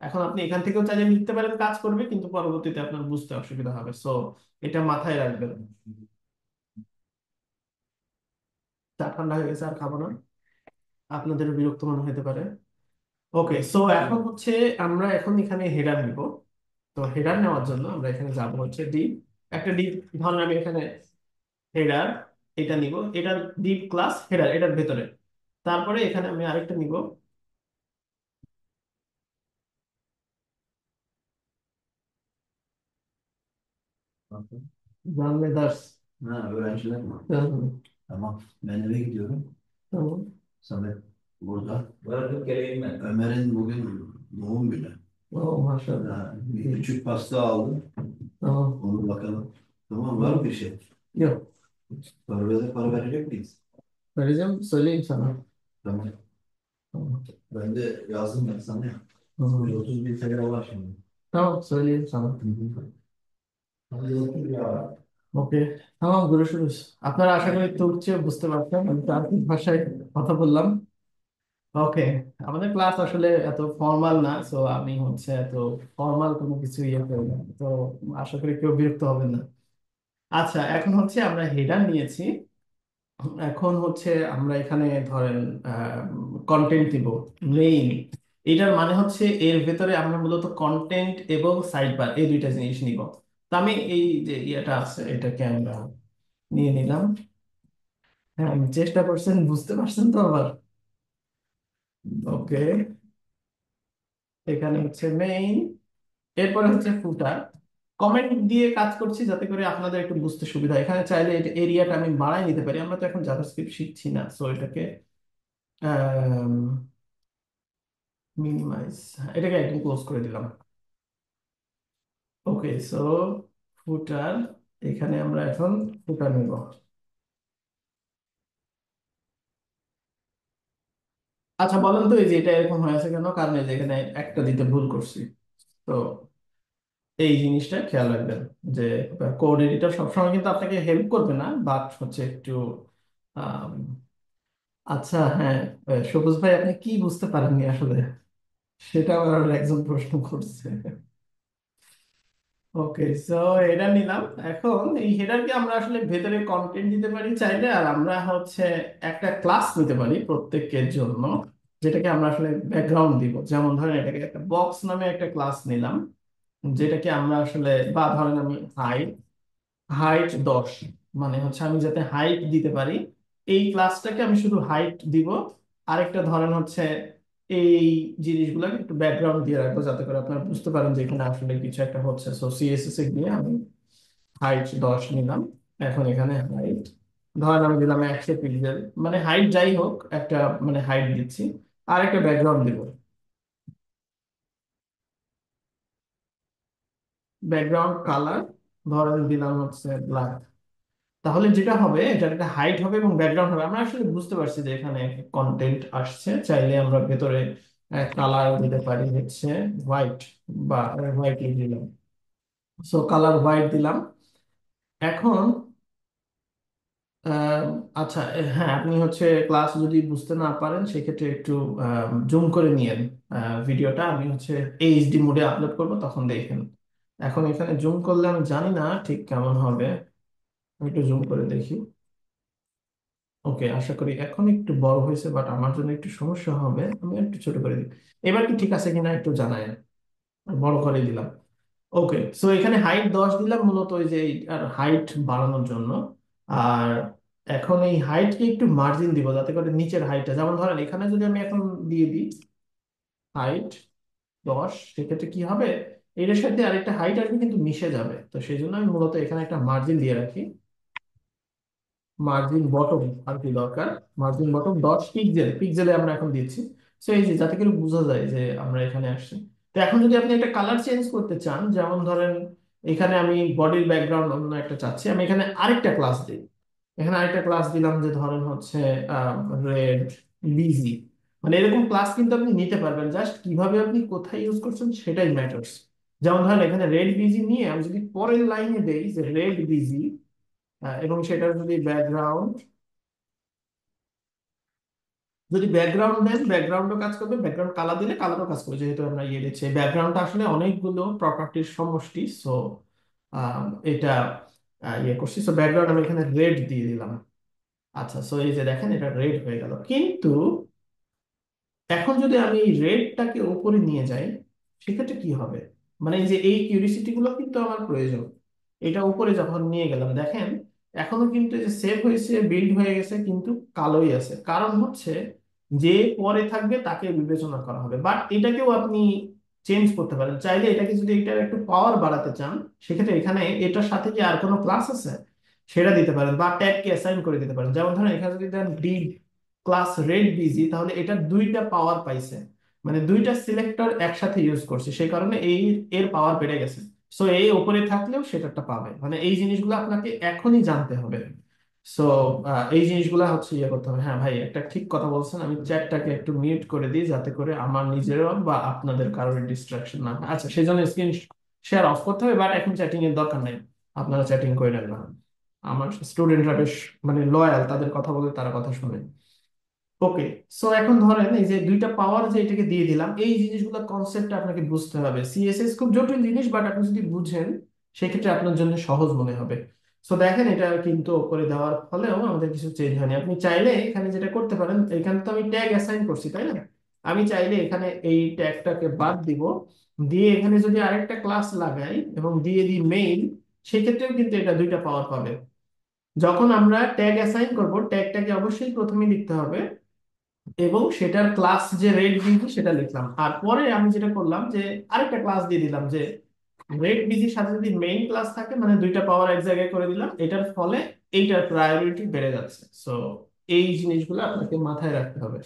এখন আপনি এখান থেকেও চাইলে লিখতে পারেন, কাজ করবে, কিন্তু পরবর্তীতে আপনার বুঝতে অসুবিধা হবে। সো এটা মাথায় রাখবেন। চা ঠান্ডা হয়ে গেছে, আর খাবো না, আপনাদের বিরক্ত মনে হতে পারে। ওকে, সো এখন হচ্ছে আমরা এখন এখানে হেডার নিব। তো হেডার নেওয়ার জন্য আমরা এখানে যাব হচ্ছে ডিপ, একটা ডিপ। ধরুন আমি এখানে হেডার এটা নিব, এটা ডিপ ক্লাস হেডার এটার ভেতরে। তারপরে এখানে আমি আরেকটা নিব। জানলে Das. Ha, öğrenciler mi? Tamam. Tamam. Ben eve gidiyorum. Tamam. Samet burada. Bırakıp geleyim ben. Ömer'in bugün doğum günü. Oo, maşallah. Ha, bir küçük pasta aldım. Tamam. Onu bakalım. Tamam, var mı bir şey? Yok. Para verecek miyiz? Vereceğim, söyleyeyim sana. Tamam. Tamam. Ben de yazdım ben sana ya. Tamam. 130 bin TL var şimdi. Tamam, söyleyeyim sana. Hı hı. Hadi otur ya. ওকে, tamam, görüşürüz। আপনারা আশা করি তুর্কচে বুঝতে পারছেন, আমি টার্কিক ভাষায় কথা বললাম। ওকে, আমাদের class আসলে এত ফর্মাল না, সো আমি হচ্ছে এত ফর্মাল কোনো কিছু ইয়ে করি না, তো আশা করি কেউ বিরক্ত হবেন না। আচ্ছা, এখন হচ্ছে আমরা হেডার নিয়েছি। এখন হচ্ছে আমরা এখানে ধরেন কন্টেন্ট দিব, মেইন। এটার মানে হচ্ছে এর ভেতরে আমরা মূলত কন্টেন্ট এবং সাইড বার এই দুইটা জিনিস নিব। তো আমি এই যে ইয়েটা আছে এটাকে আমরা নিয়ে নিলাম। হ্যাঁ, আমি চেষ্টা করছেন, বুঝতে পারছেন তো আবার। ওকে, এখানে হচ্ছে মেইন, এরপরে হচ্ছে ফুটার। কমেন্ট দিয়ে কাজ করছি যাতে করে আপনাদের একটু বুঝতে সুবিধা হয়। এখানে চাইলে এটা এরিয়াটা আমি বাড়াই নিতে পারি, আমরা তো এখন জাভাস্ক্রিপ্ট শিখছি না, সো এটাকে মিনিমাইজ, এটাকে একদম ক্লোজ করে দিলাম। ওকে, সো ফুটার, এখানে আমরা এখন ফুটার নিব। আচ্ছা বলেন তো, এই যে এটা এরকম হয়েছে কেন? কারণ এই যে এখানে একটা দিতে ভুল করছি। তো এই জিনিসটা খেয়াল রাখবেন যে কোড এডিটর সবসময় কিন্তু আপনাকে হেল্প করবে না, বাট হচ্ছে একটু আম, আচ্ছা হ্যাঁ, সবুজ ভাই আপনি কি বুঝতে পারেননি আসলে, সেটা আমার একজন প্রশ্ন করছে। ওকে, সো হেডার নিলাম। এখন এই হেডারকে আমরা আসলে ভেতরে কন্টেন্ট দিতে পারি চাইলে, আর আমরা হচ্ছে একটা ক্লাস নিতে পারি প্রত্যেকের জন্য, যেটাকে আমরা আসলে ব্যাকগ্রাউন্ড দিব। যেমন ধরেন এটাকে একটা বক্স নামে একটা ক্লাস নিলাম, যেটাকে আমরা আসলে, বা ধরেন আমি হাইট, হাইট 10, মানে হচ্ছে আমি যাতে হাইট দিতে পারি, এই ক্লাসটাকে আমি শুধু হাইট দিব। আরেকটা ধরেন হচ্ছে এই জিনিসগুলোকে একটু ব্যাকগ্রাউন্ড দিয়ে রাখবো যাতে করে আপনারা বুঝতে পারেন যে এখানে আসলে কিছু একটা হচ্ছে। সো সিএসএস এ গিয়ে আমি হাইট 10 নিলাম। এখন এখানে হাইট ধরেন আমি দিলাম 100 পিক্সেল, মানে হাইট যাই হোক একটা, মানে হাইট দিচ্ছি। আর একটা ব্যাকগ্রাউন্ড দিব, ব্যাকগ্রাউন্ড কালার ধরেন দিলাম হচ্ছে ব্ল্যাক। তাহলে যেটা হবে এটার একটা হাইট হবে এবং ব্যাকগ্রাউন্ড হবে। আমরা আসলে বুঝতে পারছি যে এখানে কন্টেন্ট আসছে, চাইলে আমরা ভেতরে কালার দিতে পারি হচ্ছে হোয়াইট, বা হোয়াইট দিলাম। সো কালার হোয়াইট দিলাম। এখন আহ, আচ্ছা, হ্যাঁ, আপনি হচ্ছে ক্লাস যদি বুঝতে না পারেন সেক্ষেত্রে একটু জুম করে নিয়েন ভিডিওটা। আমি হচ্ছে এইচডি মোডে আপলোড করব, তখন দেখেন। এখন এখানে জুম করলে আমি জানি না ঠিক কেমন হবে, আমি একটু জুম করে দেখি। ওকে, আশা করি এখন একটু বড় হয়েছে, বাট আমার জন্য একটু সমস্যা হবে, আমি একটু ছোট করে দিই। এবার কি ঠিক আছে কিনা একটু জানায়। বড় করে দিলাম। ওকে, সো এখানে হাইট 10 দিলাম মূলত ওই যে আর হাইট বাড়ানোর জন্য। আর এখন এই হাইটকে একটু মার্জিন দিব যাতে করে নিচের হাইটটা, যেমন ধরেন এখানে যদি আমি এখন দিয়ে দিই হাইট 10, সেক্ষেত্রে কি হবে, এটার সাথে আরেকটা হাইট আসবে কিন্তু মিশে যাবে, তো সেই জন্য আমি মূলত এখানে একটা মার্জিন দিয়ে রাখি। মার্জিন বটম আর কি দরকার, মার্জিন বটম 10 পিক্সেল, পিক্সেলে আমরা এখন দিচ্ছি। তো এই যে যাতে করে বোঝা যায় যে আমরা এখানে আসছি। তো এখন যদি আপনি একটা কালার চেঞ্জ করতে চান, যেমন ধরেন এখানে আমি বডির ব্যাকগ্রাউন্ড অন্য একটা চাচ্ছি, আমি এখানে আরেকটা ক্লাস দিই। এখানে আরেকটা ক্লাস দিলাম যে ধরেন হচ্ছে রেড বিজি, মানে এরকম ক্লাস কিন্তু আপনি নিতে পারবেন, জাস্ট কিভাবে আপনি কোথায় ইউজ করছেন সেটাই ম্যাটার্স। যেমন ধরেন এখানে রেড বিজি নিয়ে আমি যদি পরের লাইনে দেই যে রেড বিজি, এবং সেটার যদি ব্যাকগ্রাউন্ড, যদি ব্যাকগ্রাউন্ড দেন ব্যাকগ্রাউন্ডও কাজ করবে, ব্যাকগ্রাউন্ড কালার দিলে কালারও কাজ করবে, যেহেতু আমরা ইয়ে দিচ্ছি। ব্যাকগ্রাউন্ডটা আসলে অনেকগুলো প্রপার্টির সমষ্টি, সো এটা ইয়ে করছি। সো ব্যাকগ্রাউন্ড আমি এখানে রেড দিয়ে দিলাম। আচ্ছা, সো এই যে দেখেন এটা রেড হয়ে গেল, কিন্তু এখন যদি আমি এই রেডটাকে উপরে নিয়ে যাই সেক্ষেত্রে কি হবে, মানে এই যে এই কিউরিসিটি গুলো কিন্তু আমার প্রয়োজন। এটা উপরে যখন নিয়ে গেলাম দেখেন এখনো কিন্তু এই যে সেভ হয়েছে বিল্ড হয়ে গেছে কিন্তু কালোই আছে, কারণ হচ্ছে যে পরে থাকবে তাকে বিবেচনা করা হবে। বাট এটাকেও আপনি চেঞ্জ করতে পারেন চাইলে, এটাকে যদি এটার একটু পাওয়ার বাড়াতে চান সেক্ষেত্রে এখানে এটার সাথে কি আর কোনো ক্লাস আছে সেটা দিতে পারেন, বা ট্যাগকে অ্যাসাইন করে দিতে পারেন। যেমন ধরেন এখানে যদি দেন ডি ক্লাস রেড বিজি, তাহলে এটা দুইটা পাওয়ার পাইছে, মানে দুইটা সিলেক্টর একসাথে ইউজ করছে, সেই কারণে এই এর পাওয়ার বেড়ে গেছে। সো এই উপরে থাকলেও সেটাটা পাবে, মানে এই জিনিসগুলো আপনাকে এখনই জানতে হবে। সো এই জিনিসগুলো হচ্ছে ইয়ে করতে হবে। হ্যাঁ ভাই, একটা ঠিক কথা বলছেন, আমি চ্যাটটাকে একটু মিউট করে দিই যাতে করে আমার নিজেরও বা আপনাদের কারোর ডিস্ট্রাকশন না হয়। আচ্ছা, সেই জন্য স্ক্রিন শেয়ার অফ করতে হবে, বাট এখন চ্যাটিং এর দরকার নেই, আপনারা চ্যাটিং করে নেন না। আমার স্টুডেন্টরা বেশ মানে লয়াল, তাদের কথা বলে তারা কথা শুনে। ওকে, সো এখন ধরেন এই যে দুইটা পাওয়ার যে এটাকে দিয়ে দিলাম, এই জিনিসগুলো কনসেপ্ট আপনাকে বুঝতে হবে। সিএসএস খুব জটিল জিনিস, বাট আপনি যদি বুঝেন সেক্ষেত্রে আপনার জন্য সহজ মনে হবে। সো দেখেন এটা কিন্তু করে দেওয়ার ফলেও আমাদের কিছু চেঞ্জ হয়নি। আপনি চাইলে এখানে যেটা করতে পারেন, এখানে তো আমি ট্যাগ অ্যাসাইন করছি তাই না, আমি চাইলে এখানে এই ট্যাগটাকে বাদ দিব, দিয়ে এখানে যদি আরেকটা ক্লাস লাগাই এবং দিয়ে দিই মেইন, সেক্ষেত্রেও কিন্তু এটা দুইটা পাওয়ার পাবে। যখন আমরা ট্যাগ অ্যাসাইন করব ট্যাগটাকে অবশ্যই প্রথমে লিখতে হবে, এবং সেটার ক্লাস যে রেড বিজি সেটা লিখলাম, আর পরে আমি যেটা করলাম যে আরেকটা ক্লাস দিয়ে দিলাম যে রেড বিজির সাথে যদি মেইন ক্লাস থাকে, মানে দুইটা পাওয়ার এক জায়গায় করে দিলাম, এটার ফলে এইটার প্রায়োরিটি বেড়ে যাচ্ছে। সো এই জিনিসগুলো আপনাকে মাথায় রাখতে হবে।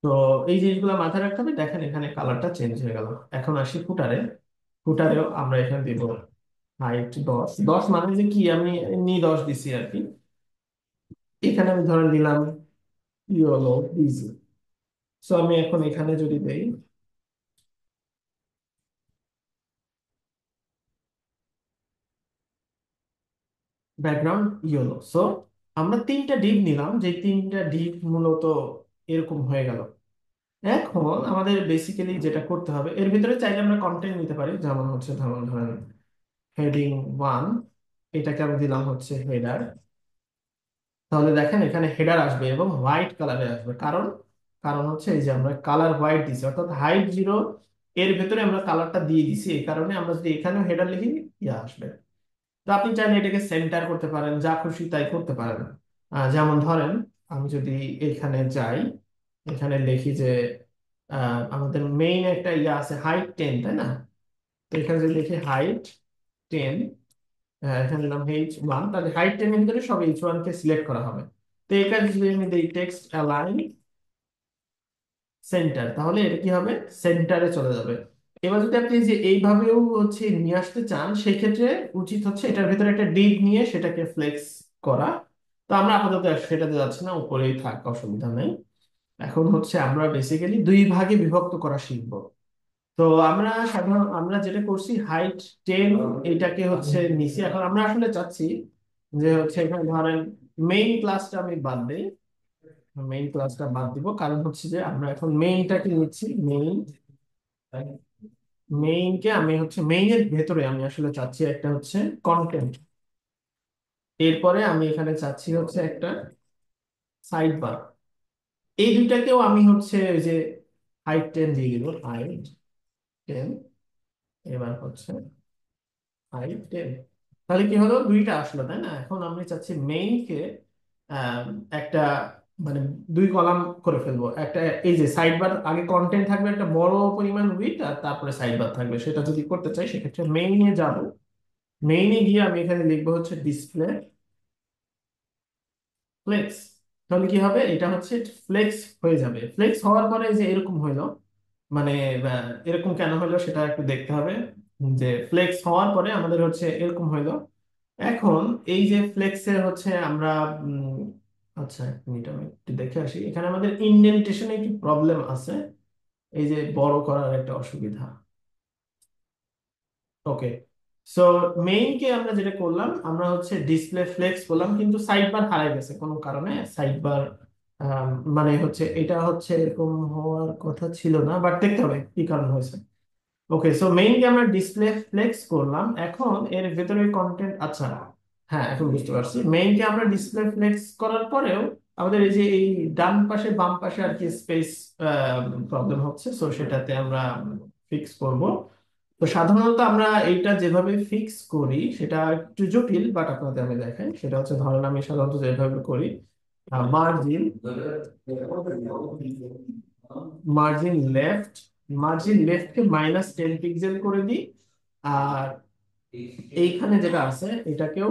তো এই জিনিসগুলো মাথায় রাখতে হবে। দেখেন এখানে কালারটা চেঞ্জ হয়ে গেল। এখন আসি ফুটারে। ফুটারেও আমরা এখানে দিব হাইট 10, 10 মানে যে কি আমি এমনি 10 দিছি আর কি। এখানে আমি ধরে নিলাম ইয়েলো বিজি। সো আমি এখন এখানে যদি দেই ব্যাকগ্রাউন্ড ইয়েলো, সো আমরা তিনটা ডিপ নিলাম, যে তিনটা ডিপ মূলত এরকম হয়ে গেল। এখন আমাদের বেসিক্যালি যেটা করতে হবে, এর ভিতরে চাইলে আমরা কন্টেন্ট নিতে পারি, যেমন হচ্ছে ধরুন ধরেন হেডিং 1, এটাকে আমি দিলাম হচ্ছে হেডার। তাহলে দেখেন এখানে হেডার আসবে এবং হোয়াইট কালারে আসবে, কারণ কারণ হচ্ছে এই যে আমরা কালার হোয়াইট দিছি, অর্থাৎ হাইট 0 এর ভেতরে আমরা কালারটা দিয়ে দিছি, এই কারণে আমরা যদি এখানেও হেডার লিখি ইয়া আসবে। তো আপনি চাইলে এটাকে সেন্টার করতে পারেন, যা খুশি তাই করতে পারেন। যেমন ধরেন আমি যদি এখানে যাই, এখানে লিখি যে আমাদের মেইন একটা ইয়ে আছে হাইট 10 তাই না, তো এখানে যদি লিখি হাইট 10, এখানে দিলাম H1, তাহলে হাইট 10 এর ভিতরে সব H1 কে সিলেক্ট করা হবে। তো এখানে যদি আমি দিই টেক্সট অ্যালাইন সেন্টার, তাহলে এটা কি হবে, সেন্টারে চলে যাবে। এবার যদি আপনি যে এইভাবেও হচ্ছে নিয়ে আসতে চান, সেই ক্ষেত্রে উচিত হচ্ছে এটার ভিতরে একটা ডিপ নিয়ে সেটাকে ফ্লেক্স করা। তো আমরা আপাতত সেটাতে যাচ্ছি না, উপরেই থাক, অসুবিধা নেই। এখন হচ্ছে আমরা বেসিক্যালি দুই ভাগে বিভক্ত করা শিখবো। তো আমরা যেটা করছি হাইট 10, এটাকে হচ্ছে নিছি। এখন আমরা আসলে চাচ্ছি যে হচ্ছে এখানে ধরেন মেইন ক্লাসটা আমি বাদ দিই, মেইন ক্লাসটা বাদ দিব, কারণ হচ্ছে যে আমরা এখন মেইনটাকে নিচ্ছি। মেইনকে আমি হচ্ছে মেইনের ভেতরে আমি আসলে চাচ্ছি একটা হচ্ছে কন্টেন্ট, এরপরে আমি এখানে চাচ্ছি হচ্ছে একটা সাইড বার। এই দুইটাকেও আমি হচ্ছে ওই যে হাইট 10 দিয়ে দিব, হাইট 10। এবার হচ্ছে হাইট 10। তাহলে কি হলো, দুইটা আসলো তাই না? এখন আমি চাচ্ছি মেইনকে একটা মানে দুই কলাম করে ফেলবো একটা। এই যে সাইড বার, আগে কন্টেন্ট থাকবে একটা বড় পরিমাণ উইথ, আর তারপরে সাইড বার থাকবে। সেটা যদি করতে চাই সেক্ষেত্রে মেইনে যাব। মেইনে গিয়ে আমি এখানে লিখবো হচ্ছে ডিসপ্লে ফ্লেক্স। তাহলে কি হবে, এটা হচ্ছে ফ্লেক্স হয়ে যাবে। ফ্লেক্স হওয়ার পরে এই যে এরকম হইলো, মানে এরকম কেন হলো সেটা একটু দেখতে হবে। যে ফ্লেক্স হওয়ার পরে আমাদের হচ্ছে এরকম হইলো। এখন এই যে ফ্লেক্সে হচ্ছে আমরা আচ্ছা এক মিনিট, আমি একটু দেখে আসি। এখানে আমাদের ইন্ডেন্টেশনে একটু প্রবলেম আছে, এই যে বড় করার একটা অসুবিধা। ওকে, সো মেইনকে আমরা যেটা করলাম, আমরা হচ্ছে ডিসপ্লে ফ্লেক্স করলাম, কিন্তু সাইড বার হারাই গেছে কোনো কারণে। সাইড বার মানে হচ্ছে এটা হচ্ছে এরকম হওয়ার কথা ছিল না, বাট দেখতে হবে কি কারণ হয়েছে। ওকে, সো মেইনলি আমরা ডিসপ্লে ফ্লেক্স করলাম। এখন এর ভেতরে কন্টেন্ট, আচ্ছা হ্যাঁ এখন বুঝতে পারছি। মেইনকে আমরা ডিসপ্লে ফ্লেক্স করার পরেও আমাদের এই যে এই ডান পাশে বাম পাশে আর কি স্পেস প্রবলেম হচ্ছে, সো সেটাতে আমরা ফিক্স করব। তো সাধারণত আমরা এইটা যেভাবে ফিক্স করি সেটা একটু জটিল, বাট আপনাদের আমি দেখাই। সেটা হচ্ছে, ধরেন আমি সাধারণত যেভাবে করি, মার্জিন মার্জিন লেফট মার্জিন লেফটকে -10 পিক্সেল করে দিই। আর এইখানে যেটা আছে এটাকেও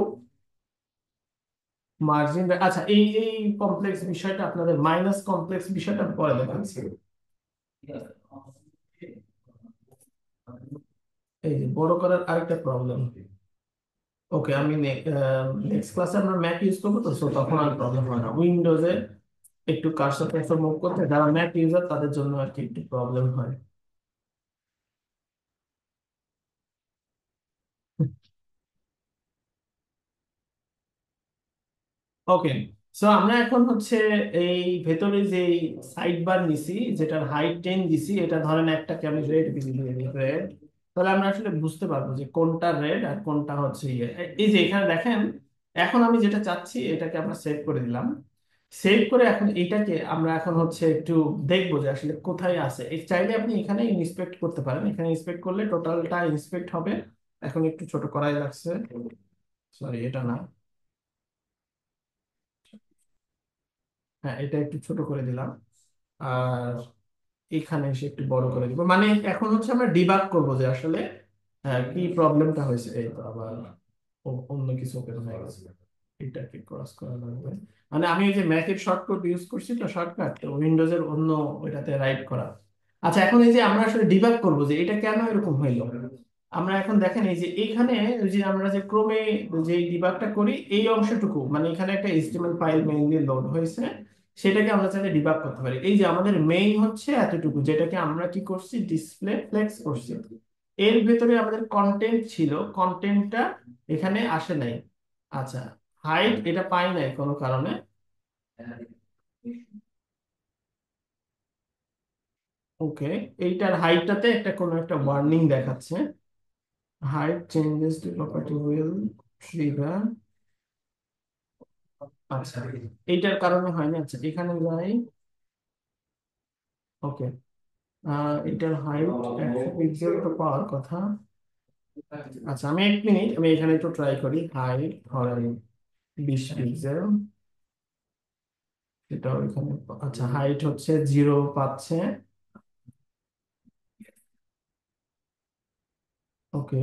মার্জিন, আচ্ছা এই এই কমপ্লেক্স বিষয়টা, আপনাদের মাইনাস কমপ্লেক্স বিষয়টা পরে দেখাচ্ছি। এই যে বড় করার আরেকটা প্রবলেম। ওকে, আমি নেক্সট ক্লাসে আমরা ম্যাক ইউজ করবো, তো so তখন আর প্রবলেম হয় না উইন্ডোজে। একটু কার্সর টার্সর মুভ করতে যারা ম্যাক ইউজার তাদের জন্য আর কি একটু প্রবলেম হয়। ওকে, সো আমরা এখন হচ্ছে এই ভেতরে যে সাইড বার নিছি, যেটার হাইট 10 দিছি, এটা ধরেন একটাকে আমি রেড দিছি, রেড। তাহলে আমরা আসলে বুঝতে পারবো যে কোনটা রেড আর কোনটা হচ্ছে ইয়ে। এই যে এখানে দেখেন, এখন আমি যেটা চাচ্ছি এটাকে আমরা সেভ করে দিলাম। সেভ করে এখন এটাকে আমরা এখন হচ্ছে একটু দেখবো যে আসলে কোথায় আছে। এই চাইলে আপনি এখানে ইন্সপেক্ট করতে পারেন, এখানে ইন্সপেক্ট করলে টোটালটা ইন্সপেক্ট হবে। এখন একটু ছোট করাই লাগছে, সরি এটা না। হ্যাঁ, এটা একটু ছোট করে দিলাম। আর এখানে এসে একটু বড় করে দিব, মানে এখন হচ্ছে আমরা ডিবাগ করব যে আসলে কি প্রবলেমটা হয়েছে। এই তো আবার অন্য কিছু ওপেন হয়ে গেছে, এটাকে ক্রস করা লাগবে। মানে আমি ওই যে ম্যাকের শর্টকাট ইউজ করছি, তো শর্টকাট তো উইন্ডোজের অন্য ওইটাতে রাইট করা। আচ্ছা, এখন এই যে আমরা আসলে ডিবাগ করব যে এটা কেন এরকম হইলো। আমরা এখন দেখেন এই যে এইখানে ওই যে আমরা যে ক্রমে যে ডিবাগটা করি এই অংশটুকু, মানে এখানে একটা এইচটিএমএল ফাইল মেইনলি লোড হয়েছে, সেটাকে আমরা চাইলে ডিবাগ করতে পারি। এই যে আমাদের মেইন হচ্ছে এতটুকু, যেটাকে আমরা কি করছি ডিসপ্লে ফ্লেক্স করছি। এর ভেতরে আমাদের কন্টেন্ট ছিল, কন্টেন্টটা এখানে আসে নাই। আচ্ছা, হাইট এটা পাই নাই কোনো কারণে। ওকে, এইটার হাইটটাতে একটা কোনো একটা ওয়ার্নিং দেখাচ্ছে, height changes to property will trigger. আচ্ছা, এইটার কারণে হয়নি। আচ্ছা এখানে যাই। ওকে, এটার হাইট 100 পিক্সেল তো পাওয়ার কথা। আচ্ছা, আমি এক মিনিট, আমি এখানে একটু ট্রাই করি। হাইট ধরেন 20 পিক্সেল, এটা ওইখানে। আচ্ছা, হাইট হচ্ছে 0 পাচ্ছে। ওকে,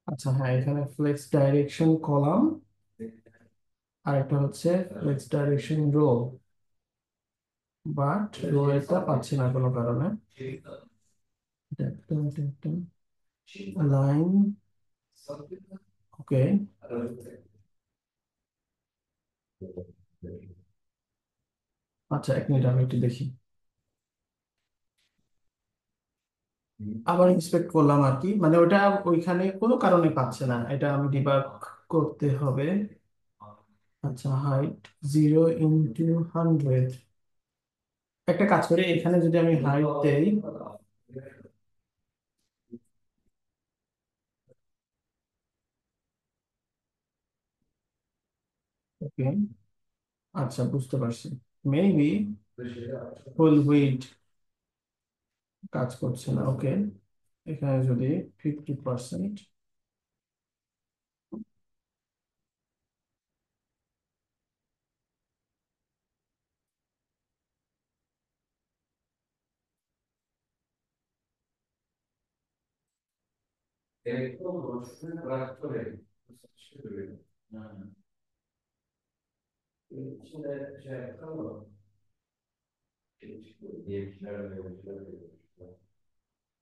আচ্ছা হ্যাঁ, এখানে ফ্লেক্স ডাইরেকশন কলাম, আর একটা হচ্ছে flex direction row, but row এটা পাচ্ছি না কোনো কারণে। Line, okay. আচ্ছা এক মিনিট, আমি একটু দেখি। আবার ইন্সপেক্ট করলাম আর কি, মানে ওটা ওইখানে কোনো কারণে পাচ্ছে না, এটা আমি ডিবাগ করতে হবে। আচ্ছা, হাইট 0 × 100। একটা কাজ করি, এখানে যদি আমি হাইট দেই। ওকে, আচ্ছা, বুঝতে পারছি। মেবি ফুল হুইট কাজ করছে না। ওকে, এখানে যদি 50%।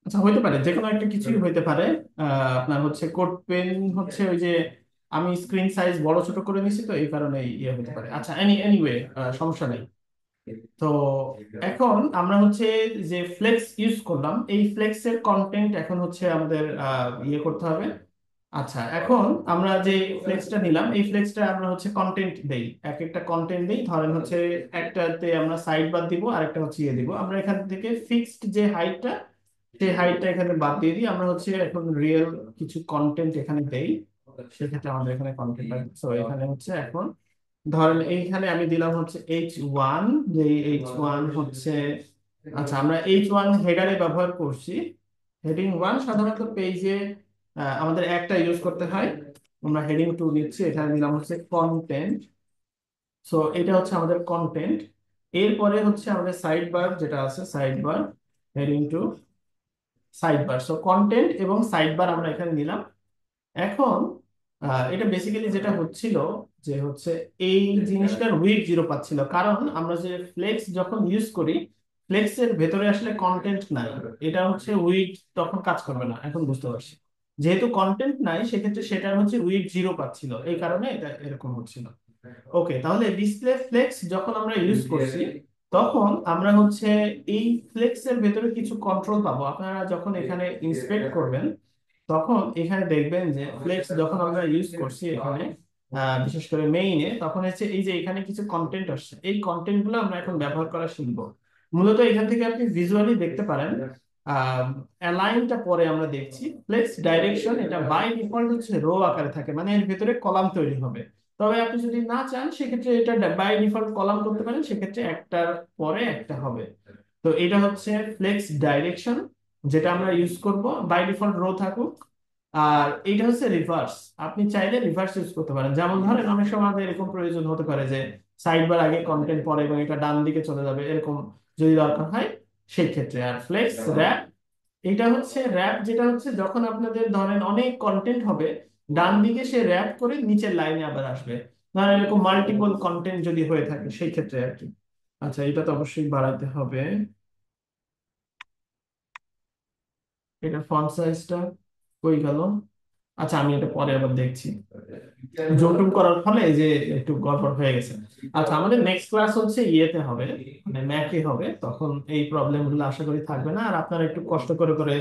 আচ্ছা, হইতে পারে, যে কোনো একটা কিছুই হইতে পারে। আপনার হচ্ছে কোড পেন হচ্ছে ওই যে আমি স্ক্রিন সাইজ বড় ছোট করে নিছি, তো এই কারণে ইয়ে হতে পারে। আচ্ছা, এনিওয়ে, সমস্যা নেই। তো এখন আমরা হচ্ছে যে ফ্লেক্স ইউজ করলাম, এই ফ্লেক্স এর কন্টেন্ট এখন হচ্ছে আমাদের ইয়ে করতে হবে। আচ্ছা, এখন আমরা যে ফ্লেক্সটা নিলাম, এই ফ্লেক্সটা আমরা হচ্ছে কন্টেন্ট দেই, এক একটা কন্টেন্ট দেই। ধরেন হচ্ছে একটাতে আমরা সাইড বার দিব, আর একটা হচ্ছে ইয়ে দিব। আমরা এখান থেকে ফিক্সড যে হাইটটা, সেই হাইটটা এখানে বাদ দিয়ে দিই। আমরা হচ্ছে এখন রিয়েল কিছু কন্টেন্ট এখানে দেই। সেক্ষেত্রে আমাদের এখানে কন্টেন্ট আছে। তো এখানে হচ্ছে এখন ধরেন এইখানে আমি দিলাম হচ্ছে H1, যে H1 হচ্ছে, আচ্ছা আমরা H1 হেডারে ব্যবহার করছি। হেডিং 1 সাধারণত পেজে আমাদের একটা ইউজ করতে হয়। আমরা হেডিং 2 নিচ্ছি, এখানে দিলাম হচ্ছে কন্টেন্ট। সো এটা হচ্ছে আমাদের কন্টেন্ট। এরপরে হচ্ছে আমাদের সাইড বার যেটা আছে, side bar, heading 2, side bar. So content এবং সাইড বার আমরা এখানে নিলাম। এখন এটা বেসিক্যালি যেটা হচ্ছিল, যে হচ্ছে এই জিনিসটার উইডথ 0 পাচ্ছিল, কারণ আমরা যে ফ্লেক্স যখন ইউজ করি, ফ্লেক্স এর ভেতরে আসলে কন্টেন্ট নাই। এটা হচ্ছে উইডথ তখন কাজ করবে না। এখন বুঝতে পারছি, যেহেতু কন্টেন্ট নাই সেক্ষেত্রে সেটার হচ্ছে উইডথ 0 পাচ্ছিল, এই কারণে এটা এরকম হচ্ছিল। ওকে, তাহলে ডিসপ্লে ফ্লেক্স যখন আমরা ইউজ করছি, তখন আমরা হচ্ছে এই ফ্লেক্স এর ভেতরে কিছু কন্ট্রোল পাবো। আপনারা যখন এখানে ইন্সপেক্ট করবেন, তখন এখানে দেখবেন যে ফ্লেক্স যখন আমরা ইউজ করছি এখানে, বিশেষ করে মেইনে, তখন হচ্ছে এই যে এখানে কিছু কন্টেন্ট আসছে, এই কন্টেন্ট গুলো আমরা এখন ব্যবহার করা শিখবো। মূলত এখান থেকে আপনি ভিজুয়ালি দেখতে পারেন। অ্যালাইনটা পরে আমরা দেখছি। ফ্লেক্স ডাইরেকশন এটা বাই ডিফল্ট হচ্ছে রো আকারে থাকে, মানে এর ভেতরে কলাম তৈরি হবে। তবে আপনি যদি না চান সেক্ষেত্রে এটা বাই ডিফল্ট কলাম করতে পারেন, সেক্ষেত্রে একটার পরে একটা হবে। তো এটা হচ্ছে ফ্লেক্স ডাইরেকশন, যেটা আমরা ইউজ করব, বাই ডিফল্ট রো থাকুক। আর এটা হচ্ছে রিভার্স। আপনি চাইলে রিভার্স ইউজ করতে পারেন, যেমন ধরেন অনেক সময় আমাদের এরকম প্রয়োজন হতে পারে যে সাইড বার আগে কন্টেন্ট পরে এবং এটা ডান দিকে চলে যাবে, এরকম যদি দরকার হয় সেই ক্ষেত্রে। আর ফ্লেক্স র্যাপ, এটা হচ্ছে র্যাপ, যেটা হচ্ছে যখন আপনাদের ধরেন অনেক কন্টেন্ট হবে, ডান দিকে সে র্যাপ করে নিচের লাইনে আবার আসবে। ধরেন এরকম মাল্টিপল কন্টেন্ট যদি হয়ে থাকে সেই ক্ষেত্রে আর কি। আচ্ছা, এটা তো অবশ্যই বাড়াতে হবে। এটা ফন্ট সাইজটা কই গেল? আচ্ছা, আমি এটা পরে আবার দেখছি। জুম টুম করার ফলে এই যে একটু গড়বড় হয়ে গেছে। আচ্ছা, আমাদের নেক্সট ক্লাস হচ্ছে ইয়েতে হবে, মানে ম্যাকে হবে, তখন এই প্রবলেম গুলো আশা করি থাকবে না। আর আপনারা একটু কষ্ট করে করে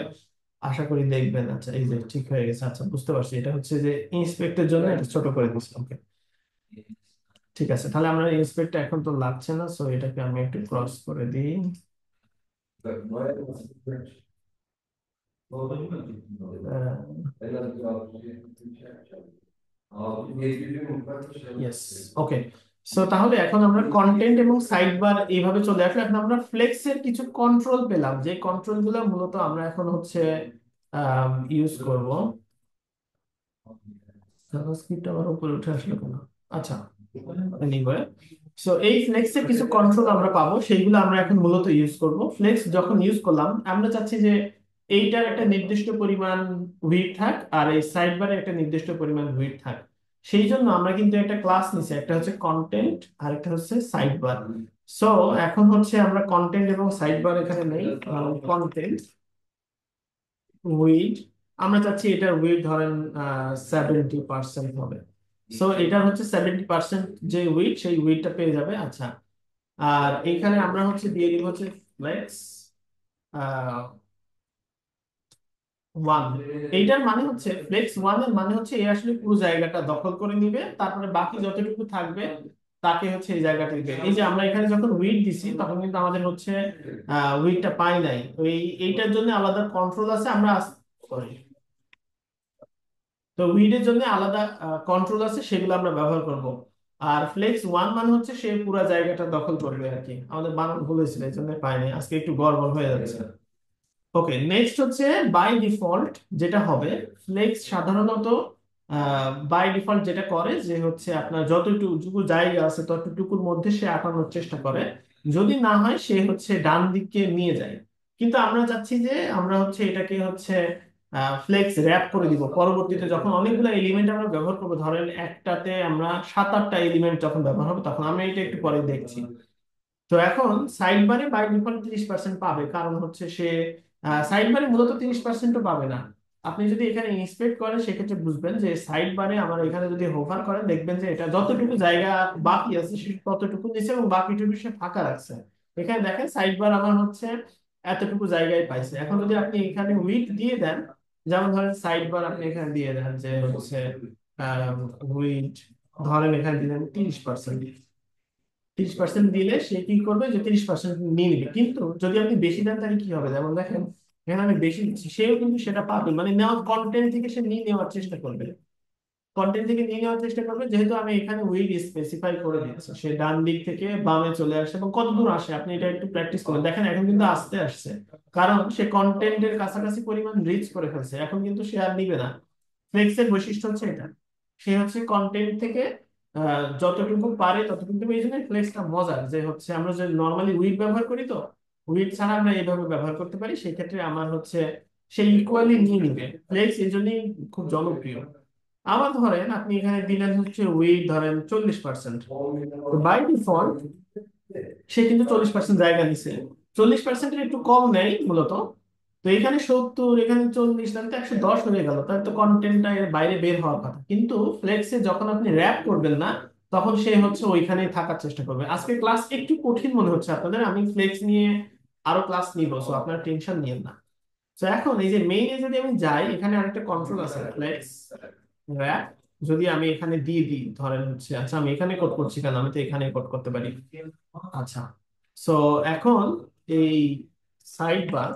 আশা করি দেখবেন। আচ্ছা, এই যে ঠিক হয়ে গেছে। আচ্ছা, বুঝতে পারছি, এটা হচ্ছে যে ইন্সপেক্টের জন্য এটা ছোট করে দিচ্ছিলাম। Okay, ঠিক আছে, তাহলে আমরা ইন্সপেক্টটা এখন তো লাগছে না, সো এটাকে আমি একটু ক্রস করে দিই। ইয়েস। ওকে, সো তাহলে এখন আমরা কন্টেন্ট এবং সাইড বার এইভাবে চলে আসলো। এখন আমরা ফ্লেক্সের কিছু কন্ট্রোল পেলাম, যে কন্ট্রোল গুলো মূলত আমরা এখন হচ্ছে ইউজ করব। জাভাস্ক্রিপ্ট আবার উপরে উঠে আসলো কেন? আচ্ছা, এনিওয়ে, সো এই ফ্লেক্সের কিছু কন্ট্রোল আমরা পাবো, সেইগুলো আমরা এখন মূলত ইউজ করব। ফ্লেক্স যখন ইউজ করলাম, আমরা চাচ্ছি যে এইটার একটা নির্দিষ্ট পরিমাণ উইডথ থাক, আর এই সাইড বারে একটা নির্দিষ্ট পরিমাণ উইডথ থাক। সেই জন্য আমরা কিন্তু একটা ক্লাস নিছি, একটা হচ্ছে কন্টেন্ট আর একটা হচ্ছে সাইড বার। সো এখন হচ্ছে আমরা কন্টেন্ট এবং সাইড বার এখানে নেই। কন্টেন্ট উইড, আমরা চাচ্ছি এটার উইড ধরেন 70% হবে। সো এটা হচ্ছে 70% যে উইড, সেই উইডটা পেয়ে যাবে। আচ্ছা, আর এখানে আমরা হচ্ছে দিয়ে দিব হচ্ছে ফ্লেক্স 1। এইটার মানে হচ্ছে ফ্লেক্স 1 এর মানে হচ্ছে এ আসলে পুরো জায়গাটা দখল করে নিবে, তারপরে বাকি যতটুকু থাকবে তাকে হচ্ছে এই জায়গাটা দিবে। এই যে আমরা এখানে যখন উইড দিছি, তখন কিন্তু আমাদের হচ্ছে উইডটা পাই নাই। ওই এইটার জন্য আলাদা কন্ট্রোল আছে, আমরা সরি, তো উইডের জন্য আলাদা কন্ট্রোল আছে, সেগুলো আমরা ব্যবহার করব। আর ফ্লেক্স ওয়ান মানে হচ্ছে সে পুরো জায়গাটা দখল করবে আর কি। আমাদের বানান ভুল হয়েছিল, এই জন্য পাইনি, আজকে একটু গড়বড় হয়ে যাচ্ছে। ওকে, নেক্সট হচ্ছে বাই ডিফল্ট যেটা হবে, ফ্লেক্স সাধারণত বাই ডিফল্ট যেটা করে যে হচ্ছে আপনার যতটুকু জায়গা আছে ততটুকুর মধ্যে সে আটানোর চেষ্টা করে, যদি না হয় সে হচ্ছে ডান দিকে নিয়ে যায়। কিন্তু আমরা চাচ্ছি যে আমরা হচ্ছে এটাকে হচ্ছে ফ্লেক্স র্যাপ করে দিব পরবর্তীতে, যখন অনেকগুলো এলিমেন্ট আমরা ব্যবহার করবো, ধরেন একটাতে আমরা 7-8টা এলিমেন্ট যখন ব্যবহার হবে তখন আমরা এটা একটু পরে দেখছি। তো এখন সাইড বারে বাই ডিফল্ট 30% পাবে, কারণ হচ্ছে সে সাইড বারে মূলত 30%ও পাবে না। আপনি যদি এখানে ইন্সপেক্ট করেন সেক্ষেত্রে বুঝবেন যে সাইড বারে আমার এখানে যদি হোভার করেন দেখবেন যে এটা যতটুকু জায়গা বাকি আছে সে ততটুকু নিচে এবং বাকিটুকু সে ফাঁকা রাখছে। এখানে দেখেন সাইড বার আমার হচ্ছে এতটুকু জায়গায় পাইছে। এখন যদি আপনি এখানে উইডথ দিয়ে দেন, যেমন ধরেন সাইড বার আপনি এখানে দিয়ে দেন যে হচ্ছে উইডথ ধরেন এখানে দিলেন 30%। 30% দিলে সে কি করবে যে 30% নিয়ে নিবে। কিন্তু যদি আপনি বেশি দেন তাহলে কি হবে, যেমন দেখেন এখানে আমি বেশি দিচ্ছি, সেও কিন্তু সেটা পাবে, মানে নেওয়ার কন্টেন্ট থেকে সে নিয়ে নেওয়ার চেষ্টা করবে। কন্টেন্ট থেকে নিয়ে নেওয়ার চেষ্টা করবে, যেহেতু আমি এখানে উইড স্পেসিফাই করে দিচ্ছি, সে ডান দিক থেকে বামে চলে আসে এবং কত দূর আসে আপনি এটা একটু প্র্যাকটিস করবেন। দেখেন এখন কিন্তু আস্তে আসছে, কারণ সে কন্টেন্টের কাছাকাছি পরিমাণ রিচ করে ফেলছে, এখন কিন্তু সে আর নিবে না। ফ্লেক্সের বৈশিষ্ট্য হচ্ছে এটা, সে হচ্ছে কন্টেন্ট থেকে যতটুকু পারে ততটুকু। এই জন্য ফ্লেক্সটা মজার যে হচ্ছে আমরা যে নর্মালি উইড ব্যবহার করি, তো উইড ছাড়া আমরা এইভাবে ব্যবহার করতে পারি, সেই ক্ষেত্রে আমার হচ্ছে সে ইকুয়ালি নিয়ে নিবে। ফ্লেক্স এই জন্যই খুব জনপ্রিয়। আবার ধরেন আপনি এখানে দিলেন হচ্ছে উইড ধরেন 40%, বাই ডিফল্ট সে কিন্তু 40% জায়গা নিছে। 40%-এর একটু কম নেয় মূলত। তো এখানে 70, এখানে 40, তাহলে তো 110 হয়ে গেল, তাহলে তো কন্টেন্টটা এর বাইরে বের হওয়ার কথা। কিন্তু ফ্লেক্সে যখন আপনি র্যাপ করবেন না, তখন সে হচ্ছে ওইখানেই থাকার চেষ্টা করবে। আজকে ক্লাস একটু কঠিন মনে হচ্ছে আপনাদের, আমি ফ্লেক্স নিয়ে আরো ক্লাস নিব, সো আপনার টেনশন নিয়েন না। তো এখন এই যে মেইনে যদি আমি যাই, এখানে আরেকটা কন্ট্রোল আছে ফ্লেক্স র্যাপ। যদি আমি এখানে দিয়ে দিই ধরেন হচ্ছে, আচ্ছা আমি এখানে কোড করছি কেন, আমি তো এখানে কোড করতে পারি। আচ্ছা, সো এখন এই সাইড বার,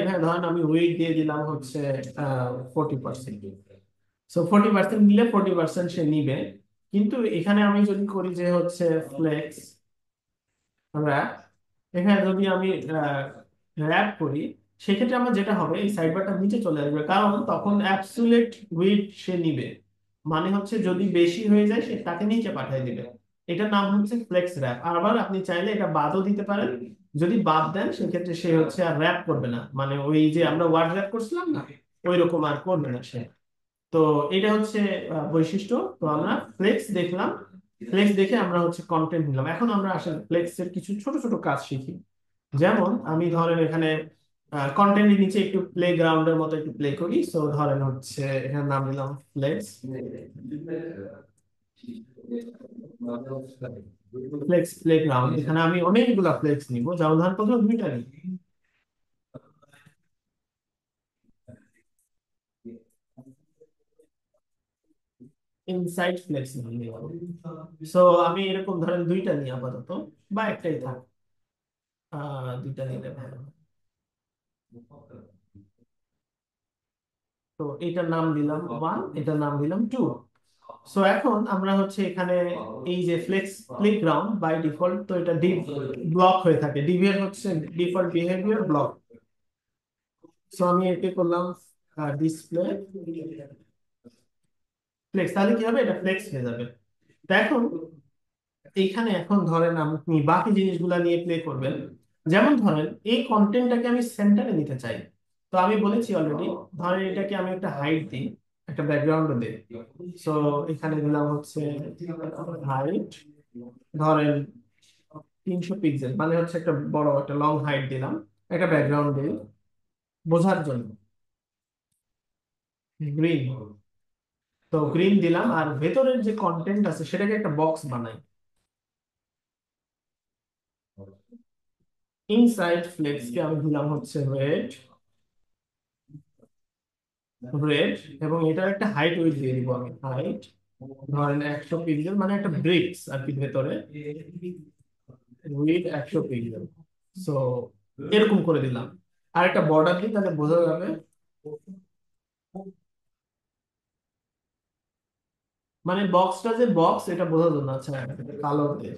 এখানে ধরেন আমি ওয়েট দিয়ে দিলাম হচ্ছে 40%। সো 40% নিলে 40% সে নিবে। কিন্তু এখানে আমি যদি করি যে হচ্ছে ফ্লেক্স র্যাপ, এখানে যদি আমি র্যাপ করি, সেক্ষেত্রে আমার যেটা হবে এই সাইড বারটা নিচে চলে আসবে, কারণ তখন অ্যাবসলিউট উইড সে নিবে। মানে হচ্ছে যদি বেশি হয়ে যায় সে তাকে নিচে পাঠিয়ে দিবে। এটার নাম হচ্ছে ফ্লেক্স র্যাপ। আবার আপনি চাইলে এটা বাদও দিতে পারেন। যদি বাদ দেন সেক্ষেত্রে সে হচ্ছে আর র্যাপ করবে না, মানে ওই যে আমরা ওয়ার্ড র্যাপ করছিলাম না, ওই রকম আর করবে না সে। তো এটা হচ্ছে বৈশিষ্ট্য। তো আমরা ফ্লেক্স দেখলাম, ফ্লেক্স দেখে আমরা হচ্ছে কন্টেন্ট নিলাম। এখন আমরা আসলে ফ্লেক্স এর কিছু ছোট ছোট কাজ শিখি। যেমন আমি ধরেন এখানে কন্টেন্টের নিচে একটু প্লে গ্রাউন্ডের মতো একটু প্লে করি। সো ধরেন হচ্ছে এখানে নাম দিলাম ফ্লেক্স, ফ্লেক্স প্লে গ্রাউন্ড। এখানে আমি অনেকগুলা ফ্লেক্স নিব, যেমন ধরেন প্রথমে দুইটা নিই, ইনসাইড ফ্লেক্স নিব। সো আমি এরকম ধরেন দুইটা নিই আপাতত, বা একটাই থাক, দুইটা নিলে ভালো হয়। তো এটার নাম দিলাম ওয়ান, এটার নাম দিলাম টু। সো এখন আমরা হচ্ছে এখানে এই যে ফ্লেক্স প্লেগ্রাউন্ড বাই ডিফল্ট, তো এটা ডিভ ব্লক হয়ে থাকে, ডিভের হচ্ছে ডিফল্ট বিহেভিয়ার ব্লক। সো আমি একে করলাম ডিসপ্লে ফ্লেক্স, তাহলে কি হবে, এটা ফ্লেক্স হয়ে যাবে। তো এখন এইখানে এখন ধরেন আপনি বাকি জিনিসগুলা নিয়ে প্লে করবেন। যেমন ধরেন এই কন্টেন্টটাকে আমি সেন্টারে নিতে চাই। তো আমি বলেছি অলরেডি, ধরেন এটাকে আমি একটা হাইট দিই, একটা ব্যাকগ্রাউন্ড দিই। সো এখানে দিলাম হচ্ছে হাইট ধরেন 300 পিক্সেল, মানে হচ্ছে একটা বড় একটা লং হাইট দিলাম, একটা ব্যাকগ্রাউন্ড দিই বোঝার জন্য, গ্রিন। তো গ্রিন দিলাম, আর ভেতরের যে কন্টেন্ট আছে সেটাকে একটা বক্স বানাই, ইনসাইড ফ্লেক্স কে আমি দিলাম হচ্ছে রেড, রেড। এবং এটার একটা হাইট উইডথ দিয়ে দিব আমি, হাইট ধরেন 100 পিক্সেল, মানে একটা ব্রিক্স আর কি ভেতরে, উইডথ 100 পিক্সেল। সো এরকম করে দিলাম, আর একটা বর্ডার দিই, তাহলে বোঝা যাবে। মানে বক্সটা যে বক্স এটা বোঝার জন্য, আচ্ছা এটা কালো দিয়ে।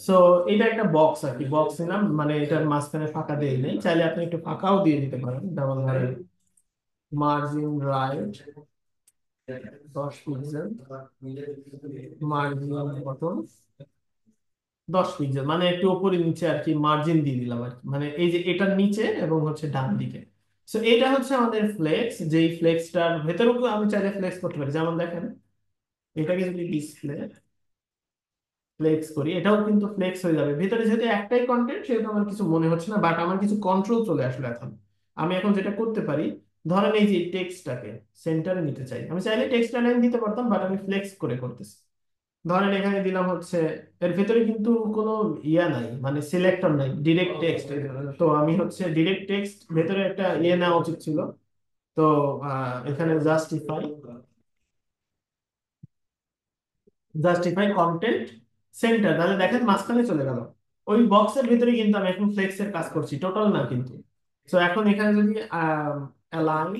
সো এটা একটা বক্স আর কি, বক্স নিলাম, মানে এটার মাঝখানে ফাঁকা দিয়ে নেই, চাইলে আপনি একটু ফাঁকাও দিয়ে দিতে পারেন। যেমন ধরেন মার্জিন রাইট 10 পিক্সেল, মার্জিন কত, 10 পিক্সেল, মানে একটু উপরে নিচে আর কি মার্জিন দিয়ে দিলাম আর কি, মানে এই যে এটার নিচে এবং হচ্ছে ডান দিকে। সো এটা হচ্ছে আমাদের ফ্লেক্স, যেই ফ্লেক্সটার ভেতরেও আমি চাইলে ফ্লেক্স করতে পারি। যেমন দেখেন এটাকে যদি ডিসপ্লে ফ্লেক্স করি, এটাও কিন্তু ফ্লেক্স হয়ে যাবে ভিতরে, যেহেতু একটাই কন্টেন্ট সেহেতু আমার কিছু মনে হচ্ছে না, বাট আমার কিছু কন্ট্রোল চলে আসলো এখন। আমি এখন যেটা করতে পারি, ধরেন এই যে টেক্সটটাকে সেন্টারে নিতে চাই, আমি চাইলে টেক্সট লাইন দিতে পারতাম, বাট আমি ফ্লেক্স করে করতেছি। ধরেন এখানে দিলাম হচ্ছে, এর ভিতরে কিন্তু কোনো ইয়া নাই, মানে সিলেক্টর নাই, ডিরেক্ট টেক্সট। তো আমি হচ্ছে ডিরেক্ট টেক্সট ভেতরে একটা ইয়ে নেওয়া উচিত ছিল। তো এখানে জাস্টিফাই কন্টেন্ট সেন্টার, তাহলে দেখেন মাঝখানে চলে গেল। ওই বক্সের ভিতরে কিন্তু আমি এখন ফ্লেক্সের কাজ করছি, টোটাল না কিন্তু। তো এখন এখানে যদি অ্যালাইন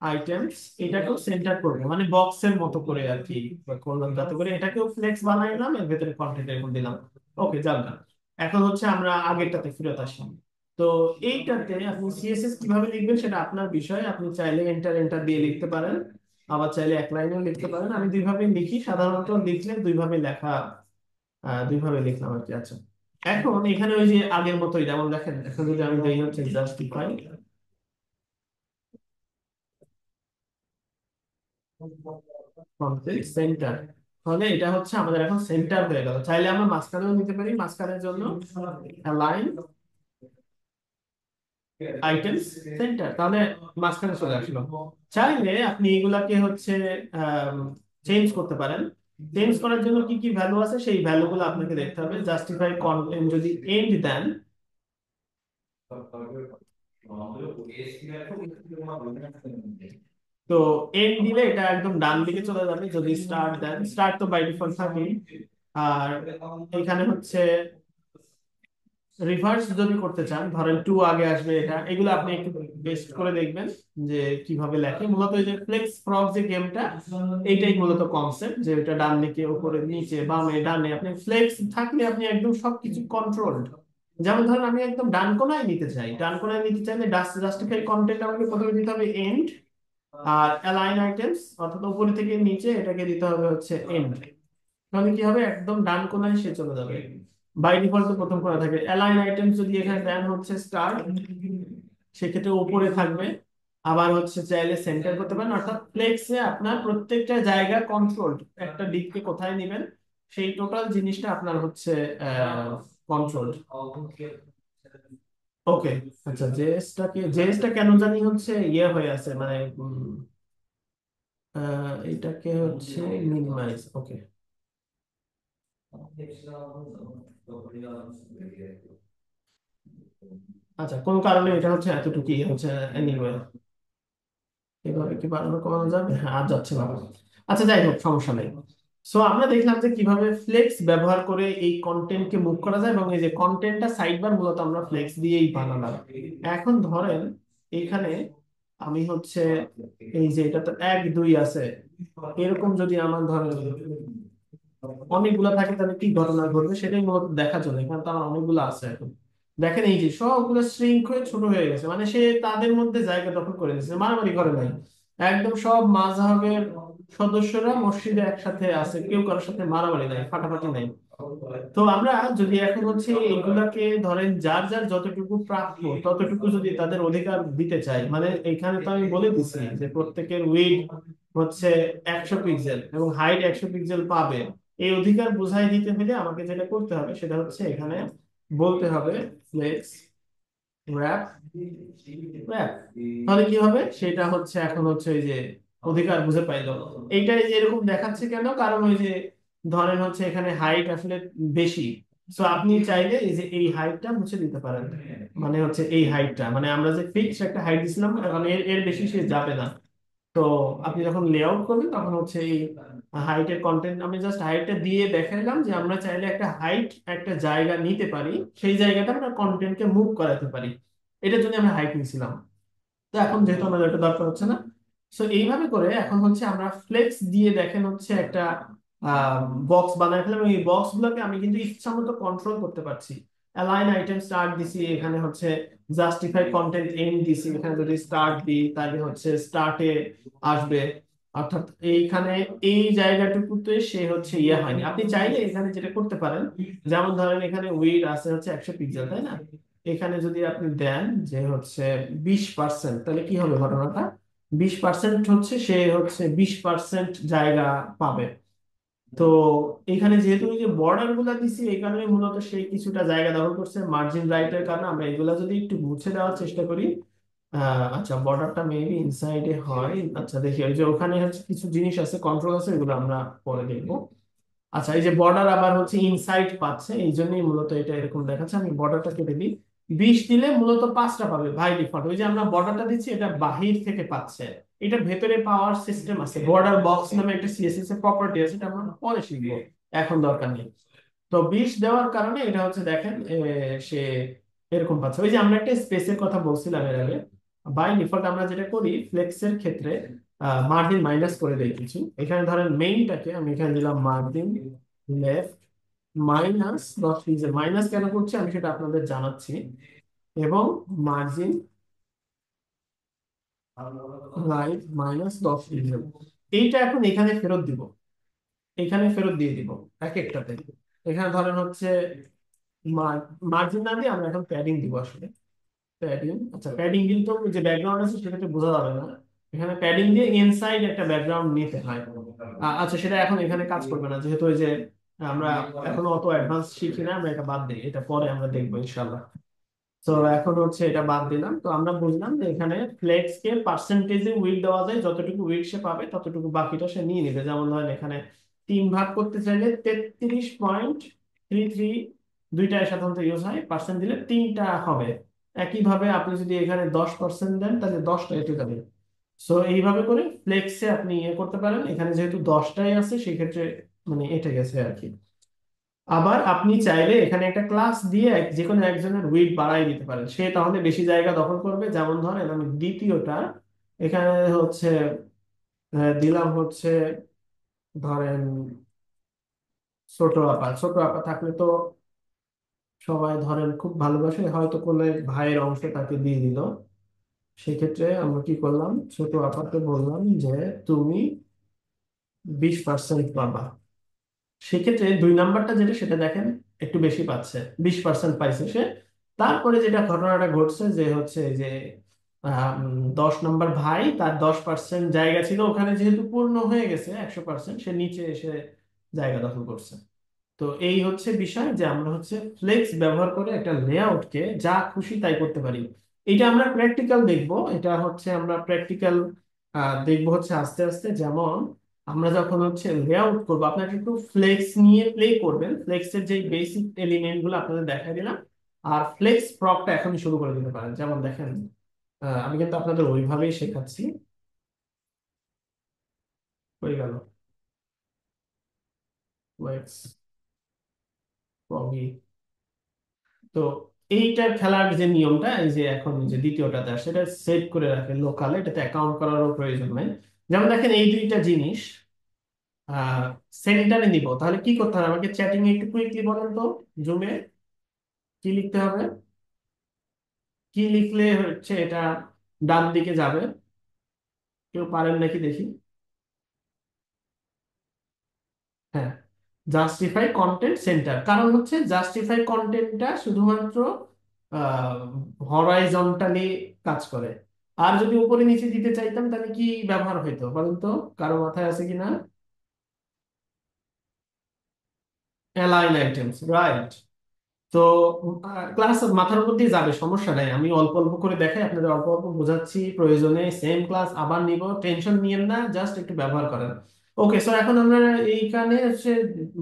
আইটেমস, এটাকেও সেন্টার করবো, মানে বক্সের মতো করে আর কি করলাম, যাতে করে এটাকেও ফ্লেক্স বানাইলাম, এর ভেতরে কন্টেন্ট এখন দিলাম। ওকে, যাক না। এখন হচ্ছে আমরা আগেরটাতে ফেরত আসি। তো এইটাতে আপনি সিএসএস কিভাবে লিখবেন সেটা আপনার বিষয়, আপনি চাইলে এন্টার এন্টার দিয়ে লিখতে পারেন, আবার চাইলে এক লাইনেও লিখতে পারেন। আমি দুইভাবে লিখি সাধারণত, লিখলে দুইভাবে লেখা, দুইভাবে লিখলাম আর কি। আচ্ছা, এখন এখানে ওই যে আগের মতোই, যেমন দেখেন এখন যদি আমি দেই হচ্ছে জাস্টিফাই কন্টেন্ট সেন্টার, তাহলে এটা হচ্ছে আমাদের এখন সেন্টার হয়ে গেল। চাইলে আমরা মাঝখানেও নিতে পারি, মাঝখানের জন্য অ্যালাইন আইটেমস সেন্টার, তাহলে মাঝখানে চলে আসলো। চাইলে আপনি এগুলাকে হচ্ছে চেঞ্জ করতে পারেন। চেঞ্জ করার জন্য কি কি ভ্যালু আছে সেই ভ্যালু গুলো আপনাকে দেখতে হবে। জাস্টিফাই কন্টেন্ট যদি এন্ড দেন, তো এন্ড দিলে এটা একদম ডান দিকে চলে যাবে। যদি স্টার্ট দেন, স্টার্ট তো বাই ডিফল্ট থাকে। আর এখানে হচ্ছে রিভার্স যদি করতে চান, ধরেন টু আগে আসবে, এটা এগুলো আপনি একটু টেস্ট করে দেখবেন যে কিভাবে লেখে। মূলত এই যে ফ্লেক্স ফ্রগ যে গেমটা, এইটাই মূলত কনসেপ্ট, যে এটা ডান দিকে উপরে নিচে বামে ডানে, আপনি ফ্লেক্স থাকলে আপনি একদম সবকিছু কন্ট্রোলড। যেমন ধরেন আমি একদম ডান কোনায় নিতে চাই, ডান কোনায় নিতে চাইলে জাস্টিফাই কন্টেন্ট আমাকে প্রথমে দিতে হবে এন্ড, আর অ্যালাইন আইটেমস অর্থাৎ উপরে থেকে নিচে এটাকে দিতে হবে হচ্ছে এন্ড। তাহলে কি হবে, একদম ডান কোনায় সে চলে যাবে। বাই ডিফল্ট তো প্রথম করা থাকে। অ্যালাইন আইটেমস যদি এখানে দেন হচ্ছে স্টার্ট, সেক্ষেত্রে উপরে থাকবে। আবার হচ্ছে চাইলে সেন্টার করতে পারেন, অর্থাৎ ফ্লেক্সে আপনার প্রত্যেকটা জায়গা কন্ট্রোলড, একটা দিককে কোথায় নেবেন সেই টোটাল জিনিসটা আপনার হচ্ছে কন্ট্রোলড। ওকে, আচ্ছা জেএসটা কেন জানি হচ্ছে ইয়ে হয়ে আছে, মানে এটাকে হচ্ছে মিনিমাইজ। ওকে, আচ্ছা কোন কারণে এটা হচ্ছে এতটুকুই হচ্ছে এনিওয়ে, এভাবে কি বাড়ানো কমানো যাবে? হ্যাঁ, আর যাচ্ছে না। আচ্ছা যাই হোক, সমস্যা নেই। সো আমরা দেখলাম যে কিভাবে ফ্লেক্স ব্যবহার করে এই কন্টেন্টকে মুভ করা যায়, এবং এই যে কন্টেন্টটা সাইডবার মূলত আমরা ফ্লেক্স দিয়েই বানালাম। এখন ধরেন এইখানে আমি হচ্ছে এই যে এটা তো 1 2 আছে, এরকম যদি আমার ধরেন অনেকগুলো থাকে তাহলে কি ঘটনা ঘটবে সেটাই মূলত দেখার জন্য। এখানে তো আমার অনেকগুলো আছে এখন। দেখেন এই যে সবগুলো শ্রিঙ্ক হয়ে ছোট হয়ে গেছে, মানে সে তাদের মধ্যে জায়গা দখল করে নিয়েছে, মারামারি করে নাই। একদম সব মাযহাবের সদস্যরা মসজিদে একসাথে আছে, কেউ কারোর সাথে মারামারি নাই, ফাটাফাটি নাই। তো আমরা যদি এখন হচ্ছে এগুলাকে ধরেন যার যার যতটুকু প্রাপ্য ততটুকু যদি তাদের অধিকার দিতে চাই, মানে এখানে তো আমি বলে দিচ্ছি যে প্রত্যেকের উইডথ হচ্ছে 100 পিক্সেল এবং হাইট 100 পিক্সেল পাবে। এই অধিকার বুঝাই দিতে হলে আমাকে যেটা করতে হবে সেটা হচ্ছে এখানে বলতে হবে ফ্লেক্স র‍্যাপ র‍্যাপ। তাহলে কি হবে সেটা হচ্ছে এখন হচ্ছে ওই যে অধিকার বুঝে পাইলো। এইটাই যে এরকম দেখাচ্ছে কেন, কারণ ওই যে ধরেন হচ্ছে এখানে হাইট আসলে বেশি। সো আপনি চাইলে এই যে এই হাইটটা মুছে দিতে পারেন, মানে হচ্ছে এই হাইটটা, মানে আমরা যে ফিক্স একটা হাইট দিছিলাম, এখন এর এর বেশি সে যাবে না। তো আপনি যখন লেআউট করবেন তখন হচ্ছে এই হাইটের কন্টেন্ট, আমি জাস্ট হাইটটা দিয়ে দেখাইলাম যে আমরা চাইলে একটা হাইট একটা জায়গা নিতে পারি, সেই জায়গাটা আমরা কন্টেন্টকে মুভ করাতে পারি। এটার জন্য আমরা হাইট নিয়েছিলাম। তো এখন যেহেতু আমাদের এটা দরকার হচ্ছে না, সো এইভাবে করে এখন হচ্ছে আমরা ফ্লেক্স দিয়ে দেখেন হচ্ছে একটা বক্স বানায় ফেললাম। এই বক্স গুলোকে আমি কিন্তু ইচ্ছা মতো কন্ট্রোল করতে পারছি। অ্যালাইন আইটেম স্টার্ট দিছি, এখানে হচ্ছে জাস্টিফাই কন্টেন্ট এন্ড দিছি, এখানে যদি স্টার্ট দিই তাহলে হচ্ছে স্টার্টে আসবে। অর্থাৎ এইখানে এই জায়গাটুকুতে সে হচ্ছে ইয়ে হয়নি। আপনি চাইলে এখানে যেটা করতে পারেন, যেমন ধরেন এখানে উইড আছে হচ্ছে 100 পিক্সেল, তাই না? এখানে যদি আপনি দেন যে হচ্ছে 20%, তাহলে কি হবে ঘটনাটা? 20% হচ্ছে সে হচ্ছে 20% জায়গা পাবে। তো এখানে যেহেতু এই যে বর্ডার গুলা দিছি, এই কারণে মূলত সে কিছুটা জায়গা দখল করছে মার্জিন রাইটের কারণে। আমরা এগুলা যদি একটু মুছে দেওয়ার চেষ্টা করি, আচ্ছা বর্ডারটা মেবি ইনসাইডে হয়। আচ্ছা দেখি, ওই যে ওখানে হচ্ছে কিছু জিনিস আছে, কন্ট্রোল আছে, এগুলো আমরা পরে দেখবো। আচ্ছা এই যে বর্ডার আবার হচ্ছে ইনসাইড পাচ্ছে, এই জন্যই মূলত এটা এরকম দেখাচ্ছে। আমি বর্ডারটা কেটে দিই। 20 দিলে মূলত 5টা পাবে ভাই ডিফল্ট। ওই যে আমরা বর্ডারটা দিচ্ছি, এটা বাহির থেকে পাচ্ছে। এটা ভেতরে পাওয়ার সিস্টেম আছে, বর্ডার বক্স নামে একটা সিএসএস এর প্রপার্টি আছে, এটা আমরা পরে শিখবো, এখন দরকার নেই। তো 20 দেওয়ার কারণে এটা হচ্ছে দেখেন সে এরকম পাচ্ছে। ওই যে আমরা একটা স্পেসের কথা বলছিলাম এর আগে, বাই ডিফল্ট আমরা যেটা করি ফ্লেক্সের ক্ষেত্রে মার্জিন মাইনাস করে দেই কিছু। এখানে ধরেন মেইনটাকে আমি এখানে দিলাম মার্জিন লেফট -10 পিক্সেল। মাইনাস কেন করছি আমি সেটা আপনাদের জানাচ্ছি। এবং মার্জিন রাইট -10 পিক্সেল। এইটা এখন এখানে ফেরত দিব, এখানে ফেরত দিয়ে দিব এক একটাতে। এখানে ধরেন হচ্ছে মার্জিন না দিয়ে আমরা এখন প্যাডিং দিব আসলে। প্যাডিং, আচ্ছা প্যাডিং কিন্তু যে ব্যাকগ্রাউন্ড আছে সেটাতে বোঝা যাবে না। এখানে প্যাডিং দিয়ে ইনসাইড একটা ব্যাকগ্রাউন্ড নিতে হয়। আচ্ছা সেটা এখন এখানে কাজ করবে না, যেহেতু ওই যে আমরা এখনো অত অ্যাডভান্স শিখি না, আমরা এটা বাদ দিই, এটা পরে আমরা দেখবো ইনশাল্লাহ। তো এখন হচ্ছে এটা বাদ দিলাম। তো আমরা বুঝলাম যে এখানে ফ্লেক্স কে পার্সেন্টেজে উইড দেওয়া যায়, যতটুকু উইড সে পাবে ততটুকু বাকিটা সে নিয়ে নেবে। যেমন ধরেন এখানে 3 ভাগ করতে চাইলে 33.33, দুইটায় সাধারণত ইউজ হয়, পার্সেন্ট দিলে 3টা হবে। একইভাবে আপনি যদি এখানে 10% দেন তাহলে 10টা এটে যাবে। সো এইভাবে করে ফ্লেক্সে আপনি ইয়ে করতে পারেন। এখানে যেহেতু 10টাই আছে সেই ক্ষেত্রে মানে এটে গেছে আর কি। আবার আপনি চাইলে এখানে একটা ক্লাস দিয়ে যে কোনো একজনের উইডথ বাড়াই দিতে পারেন, সে তাহলে বেশি জায়গা দখল করবে। যেমন ধরেন আমি দ্বিতীয়টা এখানে হচ্ছে দিলাম হচ্ছে ধরেন ছোট আপা। ছোট আপা থাকলে তো সবাই ধরেন খুব ভালোবাসে, হয়তো কোনো এক ভাইয়ের অংশ তাকে দিয়ে দিল। সেক্ষেত্রে আমরা কি করলাম, ছোট আপাকে বললাম যে তুমি 20% পাবা। সেক্ষেত্রে 2 নাম্বারটা যেটা সেটা দেখেন একটু বেশি পাচ্ছে, 20% পাইছে সে। তারপরে যেটা ঘটনাটা ঘটছে যে হচ্ছে এই যে 10 নম্বর ভাই, তার 10% জায়গা ছিল ওখানে, যেহেতু পূর্ণ হয়ে গেছে 100%, সে নিচে এসে জায়গা দখল করছে। তো এই হচ্ছে বিষয় যে আমরা হচ্ছে ফ্লেক্স ব্যবহার করে একটা লেআউটকে যা খুশি তাই করতে পারি। এটা আমরা প্র্যাকটিক্যাল দেখব, এটা হচ্ছে আমরা প্র্যাকটিক্যাল দেখবো হচ্ছে আস্তে আস্তে। যেমন আমরা যখন হচ্ছে লেআউট করবো, আপনাকে একটু ফ্লেক্স নিয়ে প্লে করবেন, ফ্লেক্স এর যে বেসিক এলিমেন্ট গুলো আপনাদের দেখাই দিলাম। আর ফ্লেক্স প্রপটা এখনই শুরু করে দিতে পারেন। যেমন দেখেন আমি কিন্তু আপনাদের ওইভাবেই শেখাচ্ছি। হয়ে গেল ফ্লেক্স প্রবি। তো এইটার খেলার যে নিয়মটা, এই যে এখন যে দ্বিতীয়টাতে আসে সেটা সেভ করে রাখে লোকালে, এটাতে অ্যাকাউন্ট করারও প্রয়োজন নাই। যেমন দেখেন এই দুইটা জিনিস সেন্টারে নিব, তাহলে কি করতে হবে আমাকে চ্যাটিং এ একটু কুইকলি বলেন তো। জুমে কি লিখতে হবে? কি লিখলে হচ্ছে এটা ডান দিকে যাবে? কেউ পারেন নাকি দেখি। হ্যাঁ, জাস্টিফাই কন্টেন্ট সেন্টার। কারণ হচ্ছে জাস্টিফাই কন্টেন্টটা শুধুমাত্র হরাইজন্টালি কাজ করে। আর যদি উপরে নিচে দিতে চাইতাম তাহলে কি ব্যবহার হইতো বলুন তো, কারো মাথায় আছে কিনা? Align items, right. তো ক্লাস মাথার উপর দিয়ে যাবে, সমস্যা নাই। আমি অল্প অল্প করে দেখাই আপনাদের, অল্প অল্প বোঝাচ্ছি, প্রয়োজনে সেম ক্লাস আবার নিব, টেনশন নিয়েন না, জাস্ট একটু ব্যবহার করেন। ওকে, সো এখন আমরা এইখানে হচ্ছে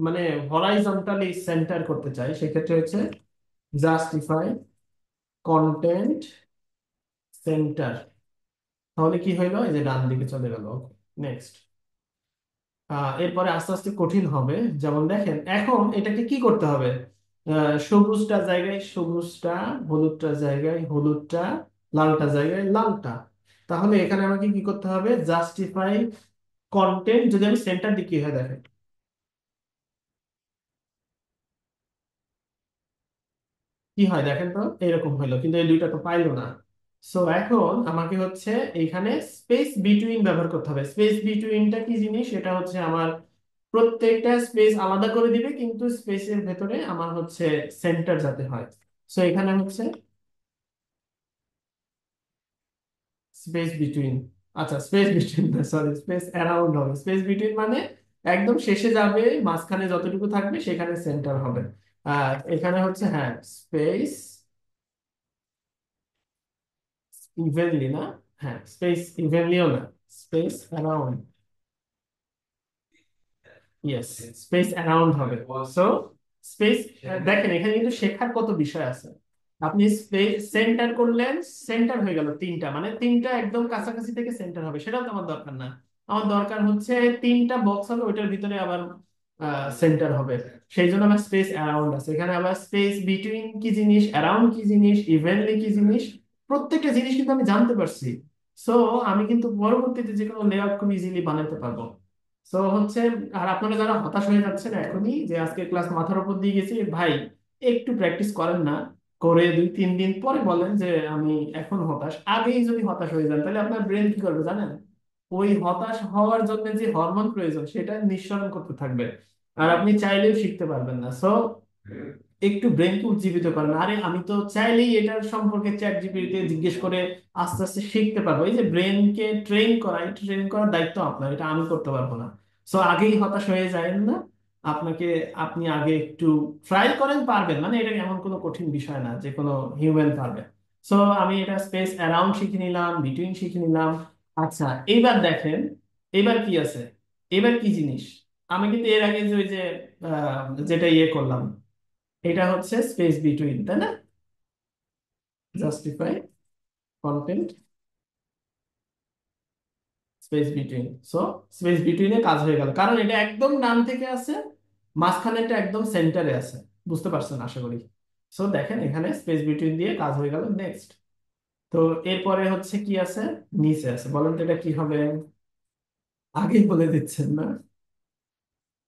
মানে হরাইজন্টালি সেন্টার করতে চাই, সেক্ষেত্রে হচ্ছে জাস্টিফাই কন্টেন্ট সেন্টার। তাহলে কি হইলো, এই যে ডান দিকে চলে গেল। নেক্সট। এরপরে আস্তে আস্তে কঠিন হবে। যেমন দেখেন এখন এটাকে কি করতে হবে, সবুজটা জায়গায় সবুজটা, হলুদটা জায়গায় হলুদটা, লালটা জায়গায় লালটা। তাহলে এখানে আমাকে কি করতে হবে, জাস্টিফাই কন্টেন্ট, যদি আমি সেন্টার দিকে কি হয় দেখেন, কি হয় দেখেন তো, এরকম হইলো, কিন্তু এই দুইটা তো পাইলো না। সো এখন আমাকে হচ্ছে এইখানে স্পেস বিটুইন ব্যবহার করতে হবে। স্পেস বিটুইনটা কি জিনিস, এটা হচ্ছে আমার প্রত্যেকটা স্পেস আলাদা করে দিবে, কিন্তু স্পেসের ভেতরে আমার হচ্ছে সেন্টার যাতে হয়। সো এখানে হচ্ছে স্পেস বিটুইন, আচ্ছা স্পেস বিটুইন না, সরি, স্পেস অ্যারাউন্ড হবে। স্পেস বিটুইন মানে একদম শেষে যাবে, মাঝখানে যতটুকু থাকবে সেখানে সেন্টার হবে। আর এখানে হচ্ছে হ্যাঁ স্পেস ইভেনলি না, হ্যাঁ স্পেস ইভেনলিও না, space around, yes, space around হবে। সো স্পেস, দেখেন এখানে কিন্তু শেখার কত বিষয় আছে। আপনি স্পেস সেন্টার করলেন, সেন্টার হয়ে গেল তিনটা, মানে তিনটা একদম কাছাকাছি থেকে সেন্টার হবে, সেটাও তো আমার দরকার না। আমার দরকার হচ্ছে তিনটা বক্স হবে, ওইটার ভিতরে আবার সেন্টার হবে। সেই জন্য আমার স্পেস অ্যারাউন্ড আছে এখানে। আবার স্পেস বিটুইন কি জিনিস, অ্যারাউন্ড কি জিনিস, ইভেনলি কি জিনিস, প্রত্যেকটা জিনিস কিন্তু আমি জানতে পারছি। সো আমি কিন্তু পরবর্তীতে যে কোনো লেআউট খুব ইজিলি বানাতে পারবো। সো হচ্ছে, আর আপনারা যারা হতাশ হয়ে যাচ্ছেন এখনই যে আজকে ক্লাস মাথার উপর দিয়ে গেছি, ভাই একটু প্র্যাকটিস করেন না, করে 2-3 দিন পরে বলেন যে আমি এখন হতাশ। আগেই যদি হতাশ হয়ে যান তাহলে আপনার ব্রেন কি করবে জানেন, ওই হতাশ হওয়ার জন্য যে হরমোন প্রয়োজন সেটা নিঃসরণ করতে থাকবে, আর আপনি চাইলেও শিখতে পারবেন না। সো একটু ব্রেনকে উজ্জীবিত করেন। আরে আমি তো চাইলেই এটার সম্পর্কে চ্যাট জিপিটিতে জিজ্ঞেস করে আস্তে আস্তে শিখতে পারবো। এই যে ব্রেনকে ট্রেন করা, এটা ট্রেন করার দায়িত্ব আপনার, এটা আমি করতে পারবো না। সো আগেই হতাশ হয়ে যাবেন না, আপনাকে, আপনি আগে একটু ট্রাই করেন, পারবেন, মানে এটা এমন কোনো কঠিন বিষয় না যে কোনো হিউম্যান পারবে। সো আমি এটা স্পেস অ্যারাউন্ড শিখে নিলাম, বিটুইন শিখে নিলাম। আচ্ছা এইবার দেখেন, এবার কি আছে, এবার কি জিনিস, আমি কিন্তু এর আগে যে ওই যে যেটা ইয়ে করলাম, এটা হচ্ছে স্পেস বিটুইন, তাই না, justify content space between. So space বিটুইনে কাজ হয়ে গেল, কারণ এটা একদম ডান থেকে আছে, মাঝখানেরটা একদম সেন্টারে আছে। বুঝতে পারছেন আশা করি। সো দেখেন এখানে স্পেস বিটুইন দিয়ে কাজ হয়ে গেল। নেক্সট, তো এরপরে হচ্ছে কি আছে, নিচে আছে, বলেন তো এটা কি হবে, আগেই বলে দিচ্ছেন না,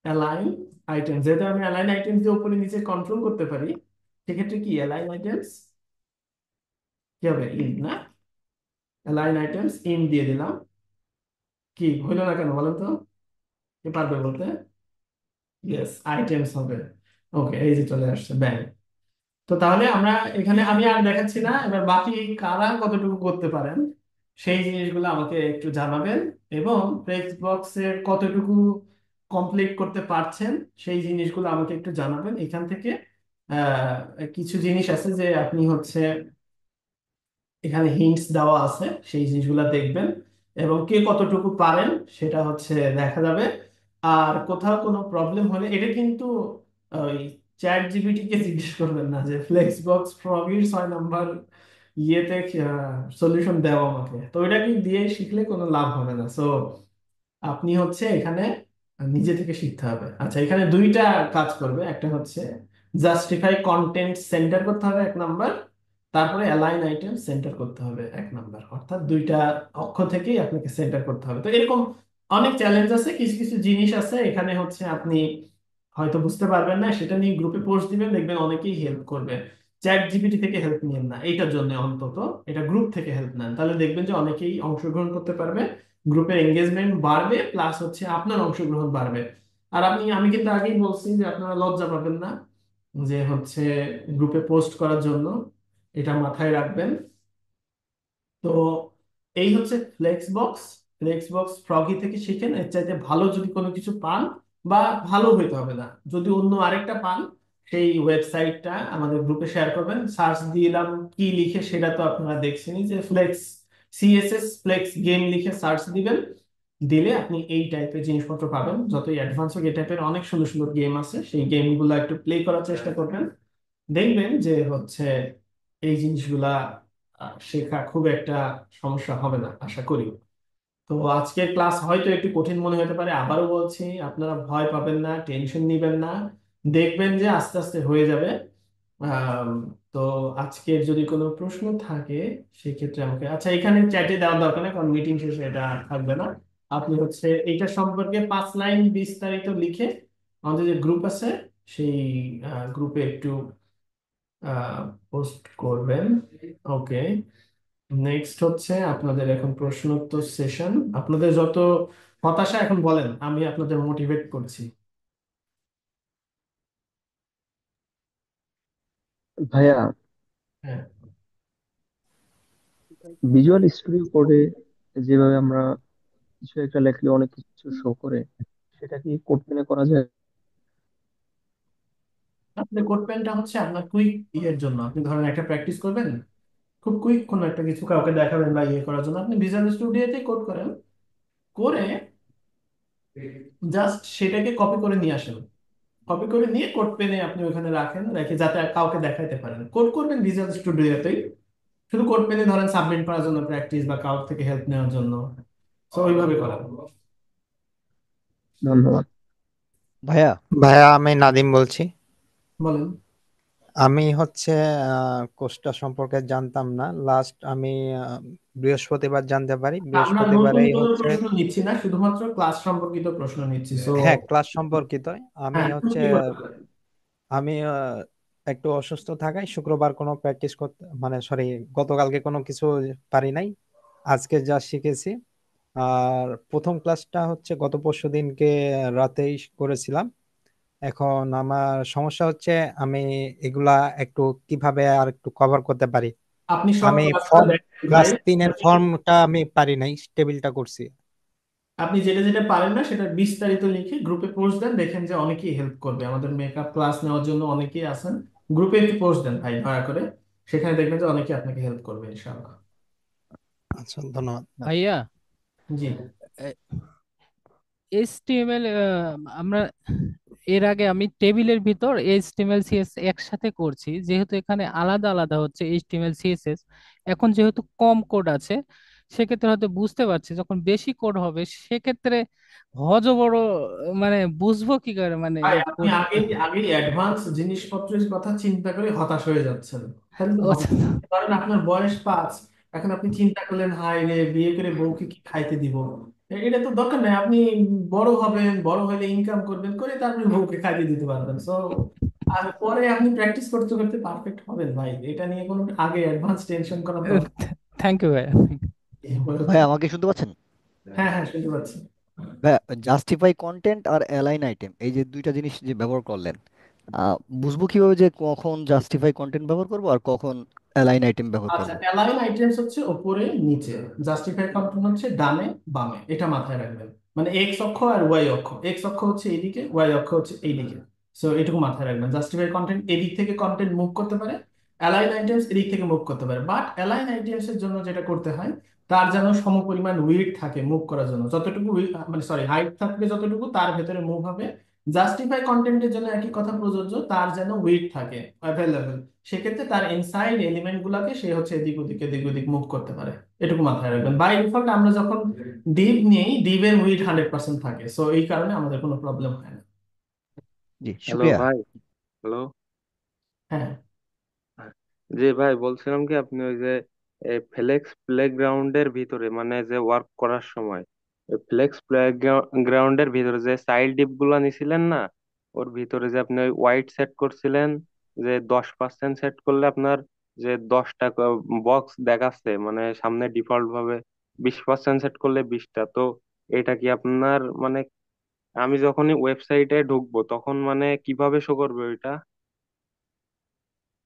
অ্যালাইন আইটেম। যেহেতু আমি অ্যালাইন আইটেম দিয়ে উপরে নিচে কন্ট্রোল করতে পারি, সেক্ষেত্রে কি অ্যালাইন আইটেমস কি হবে, ইন না, অ্যালাইন আইটেমস ইন দিয়ে দিলাম। কি হইলো না কেন বলেন তো, কে পারবে বলতে, ইয়েস আইটেমস হবে। ওকে, এই যে চলে আসছে ব্যাং। তো তাহলে আমরা এখানে, আমি আর দেখাচ্ছি না, এবার বাকি কারা কতটুকু করতে পারেন সেই জিনিসগুলো আমাকে একটু জানাবেন, এবং টেক্সট বক্সের কতটুকু কমপ্লিট করতে পারছেন সেই জিনিসগুলো আমাকে একটু জানাবেন এখান থেকে। কিছু জিনিস আছে যে আপনি হচ্ছে এখানে হিন্টস দেওয়া আছে, সেই জিনিসগুলো দেখবেন, এবং কে কতটুকু পারেন সেটা হচ্ছে দেখা যাবে। আর কোথাও কোনো প্রবলেম হলে এটা কিন্তু ওই চ্যাট জিপিটি কে জিজ্ঞেস করবেন না যে ফ্লেক্স বক্স ফ্রগির 6 নম্বর ইয়েতে সলিউশন দেওয়া আমাকে, তো এটা কি দিয়ে শিখলে কোনো লাভ হবে না। সো আপনি হচ্ছে এখানে নিজে থেকে শিখতে হবে। আচ্ছা এখানে দুইটা কাজ করবে, একটা হচ্ছে জাস্টিফাই কন্টেন্ট সেন্টার করতে হবে 1 নাম্বার, তারপরে অ্যালাইন আইটেম সেন্টার করতে হবে 1 নাম্বার, অর্থাৎ দুইটা অক্ষ থেকেই আপনাকে সেন্টার করতে হবে। তো এরকম অনেক চ্যালেঞ্জ আছে, কিছু কিছু জিনিস আছে এখানে হচ্ছে আপনি হয়তো বুঝতে পারবেন না, সেটা নিয়ে গ্রুপে পোস্ট দিবেন, দেখবেন অনেকেই হেল্প করবে। চ্যাট জিপিটি থেকে হেল্প নিন না এইটার জন্য, অন্তত এটা গ্রুপ থেকে হেল্প নেন, তাহলে দেখবেন যে অনেকেই অংশগ্রহণ করতে পারবে, গ্রুপের এঙ্গেজমেন্ট বাড়বে, প্লাস হচ্ছে আপনার অংশগ্রহণ বাড়বে। আর আমি কিন্তু আগেই বলছি যে আপনারা লজ্জা পাবেন না যে হচ্ছে গ্রুপে পোস্ট করার জন্য, এটা মাথায় রাখবেন। তো এই হচ্ছে flakes box. Flakes box froggy থেকে শিখেন, এর চাইতে ভালো যদি কোনো কিছু পান, বা ভালো হইতে হবে না, যদি অন্য আরেকটা পান, সেই ওয়েবসাইটটা আমাদের গ্রুপে শেয়ার করবেন। সার্চ দিলাম কি লিখে সেটা তো আপনারা দেখছেনই, যে ফ্লেক্স সিএসএস ফ্লেক্স গেম লিখে সার্চ দিবেন, দিলে আপনি এই টাইপের জিনিসপত্র পাবেন। যতই অ্যাডভান্স হোক, এই টাইপের অনেক সুন্দর সুন্দর গেম আছে, সেই গেমগুলো একটু প্লে করার চেষ্টা করবেন, দেখবেন যে হচ্ছে এই জিনিসগুলা শেখা খুব একটা সমস্যা হবে না আশা করি। তো আজকের ক্লাস হয়তো একটু কঠিন মনে হতে পারে, আবারও বলছি আপনারা ভয় পাবেন না, টেনশন নিবেন না, দেখবেন যে আস্তে আস্তে হয়ে যাবে। আম, তো আজকের যদি কোনো প্রশ্ন থাকে সেক্ষেত্রে আমাকে, আচ্ছা এখানে চ্যাটে দেওয়ার দরকার নেই কারণ মিটিং শেষে এটা থাকবে না। আপনি হচ্ছে এইটা সম্পর্কে 5 লাইন বিস্তারিত লিখে আমাদের যে গ্রুপ আছে সেই গ্রুপে একটু পোস্ট করবেন। ওকে, নেক্সট হচ্ছে আপনাদের এখন প্রশ্নোত্তর সেশন। আপনাদের যত হতাশা এখন বলেন, আমি আপনাদের মোটিভেট করছি। ভাইয়া, হ্যাঁ, ভিজুয়াল স্টুডিও কোডে যেভাবে আমরা কিছু একটা লেখলে অনেক কিছু শো করে, সেটা কি কোড পেনে করা যায়? আপনি কোড পেনটা হচ্ছে আপনার কুইক ইয়ের জন্য, আপনি ধরেন একটা প্র্যাকটিস করবেন, খুব কুইক কোনো একটা কিছু কাউকে দেখাবেন বা ইয়ে করার জন্য আপনি ভিজুয়াল স্টুডিওতেই কোড করেন, করে জাস্ট সেটাকে কপি করে নিয়ে আসেন। কপি করে নিয়ে কোড পেনে আপনি ওখানে রাখেন, রেখে যাতে কাউকে দেখাইতে পারেন। কোড করবেন ভিজুয়াল স্টুডিওতেই, শুধু কোড পেনে ধরেন সাবমিট করার জন্য প্র্যাকটিস বা কারোর থেকে হেল্প নেওয়ার জন্য। তো ওইভাবে করেন। ধন্যবাদ। ভাইয়া ভাইয়া আমি নাদিম বলছি। বলেন। আমি হচ্ছে কোর্সটা সম্পর্কে জানতাম না। লাস্ট আমি আহ, বৃহস্পতিবার জানতে পারি। আমরা নতুন বৃহস্পতিবারেই কোনো হচ্ছে, প্রশ্ন নিচ্ছি না, শুধুমাত্র ক্লাস সম্পর্কিত প্রশ্ন নিচ্ছি। সো হ্যাঁ, ক্লাস সম্পর্কিত। আমি হ্যাঁ, হচ্ছে কি করতে পারেন? আমি একটু অসুস্থ থাকায় শুক্রবার কোনো প্র্যাকটিস করতে, মানে সরি, গতকালকে কোনো কিছু পারি নাই। আজকে যা শিখেছি। আর প্রথম ক্লাসটা হচ্ছে গত পরশু দিনকে রাতেই করেছিলাম। এখন আমার সমস্যা হচ্ছে আমি এগুলা একটু কিভাবে আর একটু কভার করতে পারি। আপনি সব আমি ক্লাসগুলো ফর্ম, দেখেন ভাই। ক্লাস 3-এর ফর্মটা আমি পারি নাই, টেবিলটা করছি। আপনি যেটা যেটা পারেন না সেটা বিস্তারিত লিখে গ্রুপে পোস্ট দেন, দেখেন যে অনেকেই হেল্প করবে। আমাদের মেকআপ ক্লাস নেওয়ার জন্য অনেকেই আছেন, গ্রুপে একটু পোস্ট দেন ভাই দয়া করে, সেখানে দেখবেন যে অনেকেই আপনাকে হেল্প করবে ইনশাআল্লাহ। আচ্ছা, ধন্যবাদ। ভাইয়া, জি। এইচটিএমএল আমরা এর আগে আমি টেবিলের ভিতর এইচটিএমএল সিএস একসাথে করছি, যেহেতু এখানে আলাদা আলাদা হচ্ছে এইচটিএমএল সিএসএস। এখন যেহেতু কম কোড আছে, সেক্ষেত্রে হয়তো বুঝতে পারছি, যখন বেশি কোড হবে সেক্ষেত্রে বড় মানে বুঝবো কি করে, মানে ভাই যে আপনি কোডটা। আগে আগে অ্যাডভান্স জিনিসপত্রের কথা চিন্তা করে হতাশ হয়ে যাচ্ছেন, তাহলে তো ও হবে আচ্ছা, না। কারণ আপনার বয়স 5, এখন আপনি চিন্তা করলেন হাই রে বিয়ে করে বউকে কি খাইতে দিব। এটা তো দরকার নেই। আপনি বড় হবেন, বড় হলে ইনকাম করবেন, করে তারপরে বউকে খাইতে দিতে পারবেন। সো আর পরে আপনি প্র্যাকটিস করতে করতে পারফেক্ট হবেন ভাই, এটা নিয়ে কোনো আগে অ্যাডভান্স টেনশন করার দরকার থ্যাংক ইউ ভাইয়া। নেই। ভাই আমাকে শুনতে পাচ্ছেন? হ্যাঁ হ্যাঁ, শুনতে পাচ্ছি। ভাই, জাস্টিফাই কন্টেন্ট আর অ্যালাইন আইটেম, এই যে দুইটা জিনিস যে ব্যবহার করলেন, বুঝবো কিভাবে যে কখন জাস্টিফাই কন্টেন্ট ব্যবহার করবো আর কখন অ্যালাইন আইটেম ব্যবহার আচ্ছা, করব? অ্যালাইন আইটেমস হচ্ছে উপরে নিচে, জাস্টিফাই কন্ট্রোল হচ্ছে ডানে বামে, এটা মাথায় রাখবেন। মানে এক্স অক্ষ আর ওয়াই অক্ষ, এক্স অক্ষ হচ্ছে এইদিকে, ওয়াই অক্ষ হচ্ছে এইদিকে। সো এটুকু মাথায় রাখবেন। জাস্টিফাই কন্টেন্ট এদিক থেকে কন্টেন্ট মুভ করতে পারে, অ্যালাইন আইটেমস এদিক থেকে মুভ করতে পারে। বাট অ্যালাইন আইটেমস এর জন্য যেটা করতে হয়, তার যেন সমপরিমাণ উইডথ থাকে মুভ করার জন্য, যতটুকু মানে সরি হাইট থাকবে যতটুকু তার ভেতরে মুভ হবে। জাস্টিফাই কন্টেন্টের জন্য একই কথা প্রযোজ্য, তার যেন উইডথ থাকে অ্যাভেলেবেল, সেক্ষেত্রে তার ইনসাইড এলিমেন্ট গুলাকে সে হচ্ছে এদিক ওদিক মুভ করতে পারে। এটুকু মাথায় রাখবেন। বাই ডিফল্ট আমরা যখন ডিভ নিই, ডিভের উইড 100% থাকে, সো এই কারণে আমাদের কোনো প্রবলেম হয় না। জি, হ্যালো শুক্রিয়া। ভাই। হ্যালো। হ্যাঁ, জি ভাই, বলছিলাম কি, আপনি ওই যে ফ্লেক্স প্লেগ্রাউন্ডের ভিতরে মানে যে ওয়ার্ক করার সময় ফ্লেক্স প্লেগ্রাউন্ডের ভিতরে যে চাইল্ড ডিপ গুলা নিছিলেন না, ওর ভিতরে যে আপনি ওই ওয়াইট সেট করছিলেন, যে 10% সেট করলে আপনার যে 10টা বক্স দেখাচ্ছে, মানে সামনে ডিফল্ট ভাবে 20% সেট করলে 20টা। তো এটা কি আপনার মানে আমি যখনই ওয়েবসাইটে ঢুকবো তখন মানে কিভাবে শো করবে ওইটা?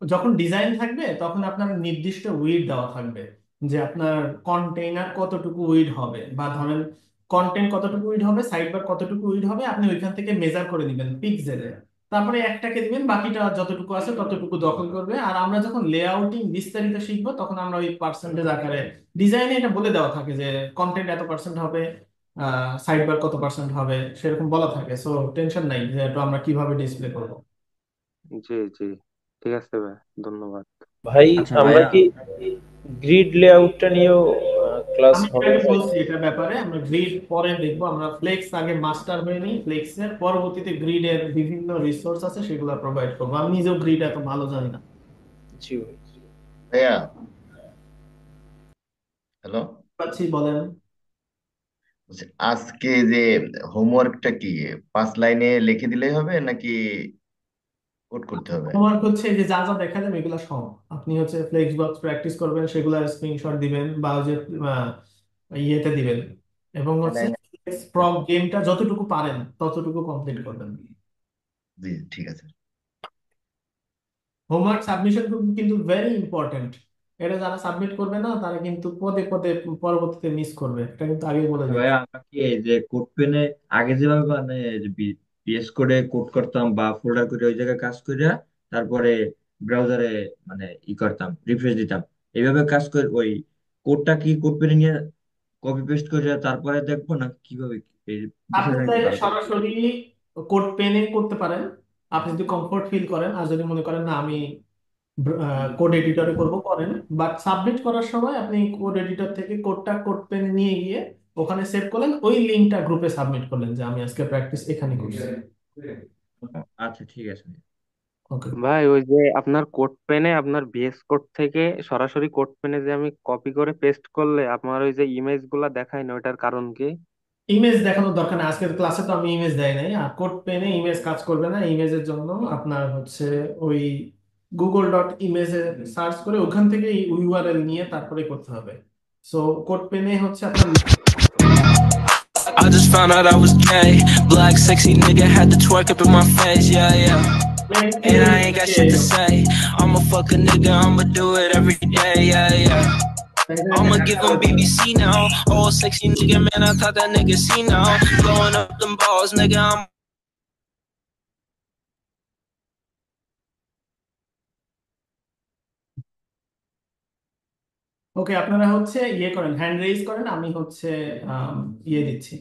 যখন ডিজাইন থাকবে তখন আপনার নির্দিষ্ট উইড দেওয়া থাকবে, যে আপনার কন্টেইনার কতটুকু উইড হবে, বা ধরেন কন্টেন্ট কতটুকু উইড হবে, সাইড বার কতটুকু উইড হবে, আপনি ওইখান থেকে মেজার করে নেবেন পিক্সেলে। তারপরে একটাকে দিবেন, বাকিটা যতটুকু আছে ততটুকু দখল করবে। আর আমরা যখন লেআউটিং বিস্তারিত শিখবো তখন আমরা ওই পার্সেন্টেজ আকারে ডিজাইনে এটা বলে দেওয়া থাকে যে কন্টেন্ট এত% হবে, সাইড বার কত% হবে, সেরকম বলা থাকে। সো টেনশন নাই যে এটা আমরা কিভাবে ডিসপ্লে করবো। জি জি, ঠিক আছে ভাই, ধন্যবাদ। ভাই, আচ্ছা আমরা ভাইয়া। কি গ্রিড লেআউটটা নিয়েও ক্লাস আমি হবে আপনাকে ভাই? বলছি এটার ব্যাপারে, আমরা গ্রিড পরে দেখবো। আমরা ফ্লেক্স আগে মাস্টার হয়ে নিই, ফ্লেক্স এর পরবর্তীতে গ্রিডের বিভিন্ন রিসোর্স আছে সেগুলো প্রোভাইড করবো। আমি নিজেও গ্রিড এত ভালো জানি না। জি ভাই। ভাইয়া, হ্যালো। পাচ্ছি, বলেন। বলছি, আজকে যে হোমওয়ার্কটা কি 5 লাইনে লিখে দিলেই হবে নাকি কোড করতে হবে? হোমওয়ার্ক হচ্ছে এই যে যা যা দেখালাম এগুলা সব আপনি হচ্ছে ফ্লেক্স বক্স প্র্যাকটিস করবেন, সেগুলা স্ক্রিনশট দিবেন বা ওই যে আহ, ইয়েতে দিবেন, এবং হচ্ছে লাইনে। প্রপ গেমটা যতটুকু পারেন ততটুকু কমপ্লিট করবেন। জি, ঠিক আছে। হোমওয়ার্ক সাবমিশন কিন্তু ভেরি ইম্পর্টেন্ট। এটা যারা সাবমিট করবে না তারা কিন্তু পদে পদে পরবর্তীতে মিস করবে, এটা কিন্তু আগে বলে ভাইয়া দিচ্ছি। আমরা কি এই যে কোড পেনে আগে যেভাবে মানে পিএস কোডে কোড করতাম বা ফোল্ডার করে ওই জায়গায় কাজ করে তারপরে ব্রাউজারে মানে করতাম, রিফ্রেশ দিতাম, এইভাবে কাজ করে ওই কোডটা কি কোড পেনে নিয়ে কপি পেস্ট করে তারপরে দেখবো না কিভাবে এই আপনি বিষয়টা একটু চাইলে ভালো করে বলবেন। সরাসরি কোড পেনে করতে পারেন, আপনি যদি কমফোর্ট ফিল করেন। আর যদি মনে করেন না আমি কোড এডিটরে করব, করেন। বাট সাবমিট করার সময় আপনি কোড এডিটর থেকে কোডটা কোড পেনে নিয়ে গিয়ে ওখানে সেভ করলেন, ওই লিঙ্কটা গ্রুপে সাবমিট করলেন যে আমি আজকে প্র্যাকটিস এখানে করছি। আচ্ছা ঠিক আছে। ওকে। ভাই ওই যে আপনার কোড পেনে, আপনার ভিএস কোড থেকে সরাসরি কোড পেনে যে আমি কপি করে পেস্ট করলে আপনার ওই যে ইমেজ গুলা দেখায় না, ওটার কারণ কি? ইমেজ দেখানোর দরকার নেই, আজকের ক্লাসে তো আমি ইমেজ দেই নাই। আর কোড পেনে ইমেজ কাজ করবে না। ইমেজের জন্য আপনার হচ্ছে ওই google.image সার্চ করে ওখান থেকে ইউআরএল নিয়ে তারপরে করতে হবে। সো কোড পেনে হচ্ছে আপনার I just found out I was gay. Black sexy nigga had the twerk up in my face, yeah, yeah. And I ain't got shit to say. I'ma fuck a nigga, I'ma do it every day, yeah, yeah. I'ma give him BBC now. Oh, sexy nigga, man, I thought that nigga see now. Blowing up them balls, nigga, I'm ওকে। আপনারা হচ্ছে ইয়ে করেন, hand raise করেন, আমি হচ্ছে আম, ইয়ে দিচ্ছি।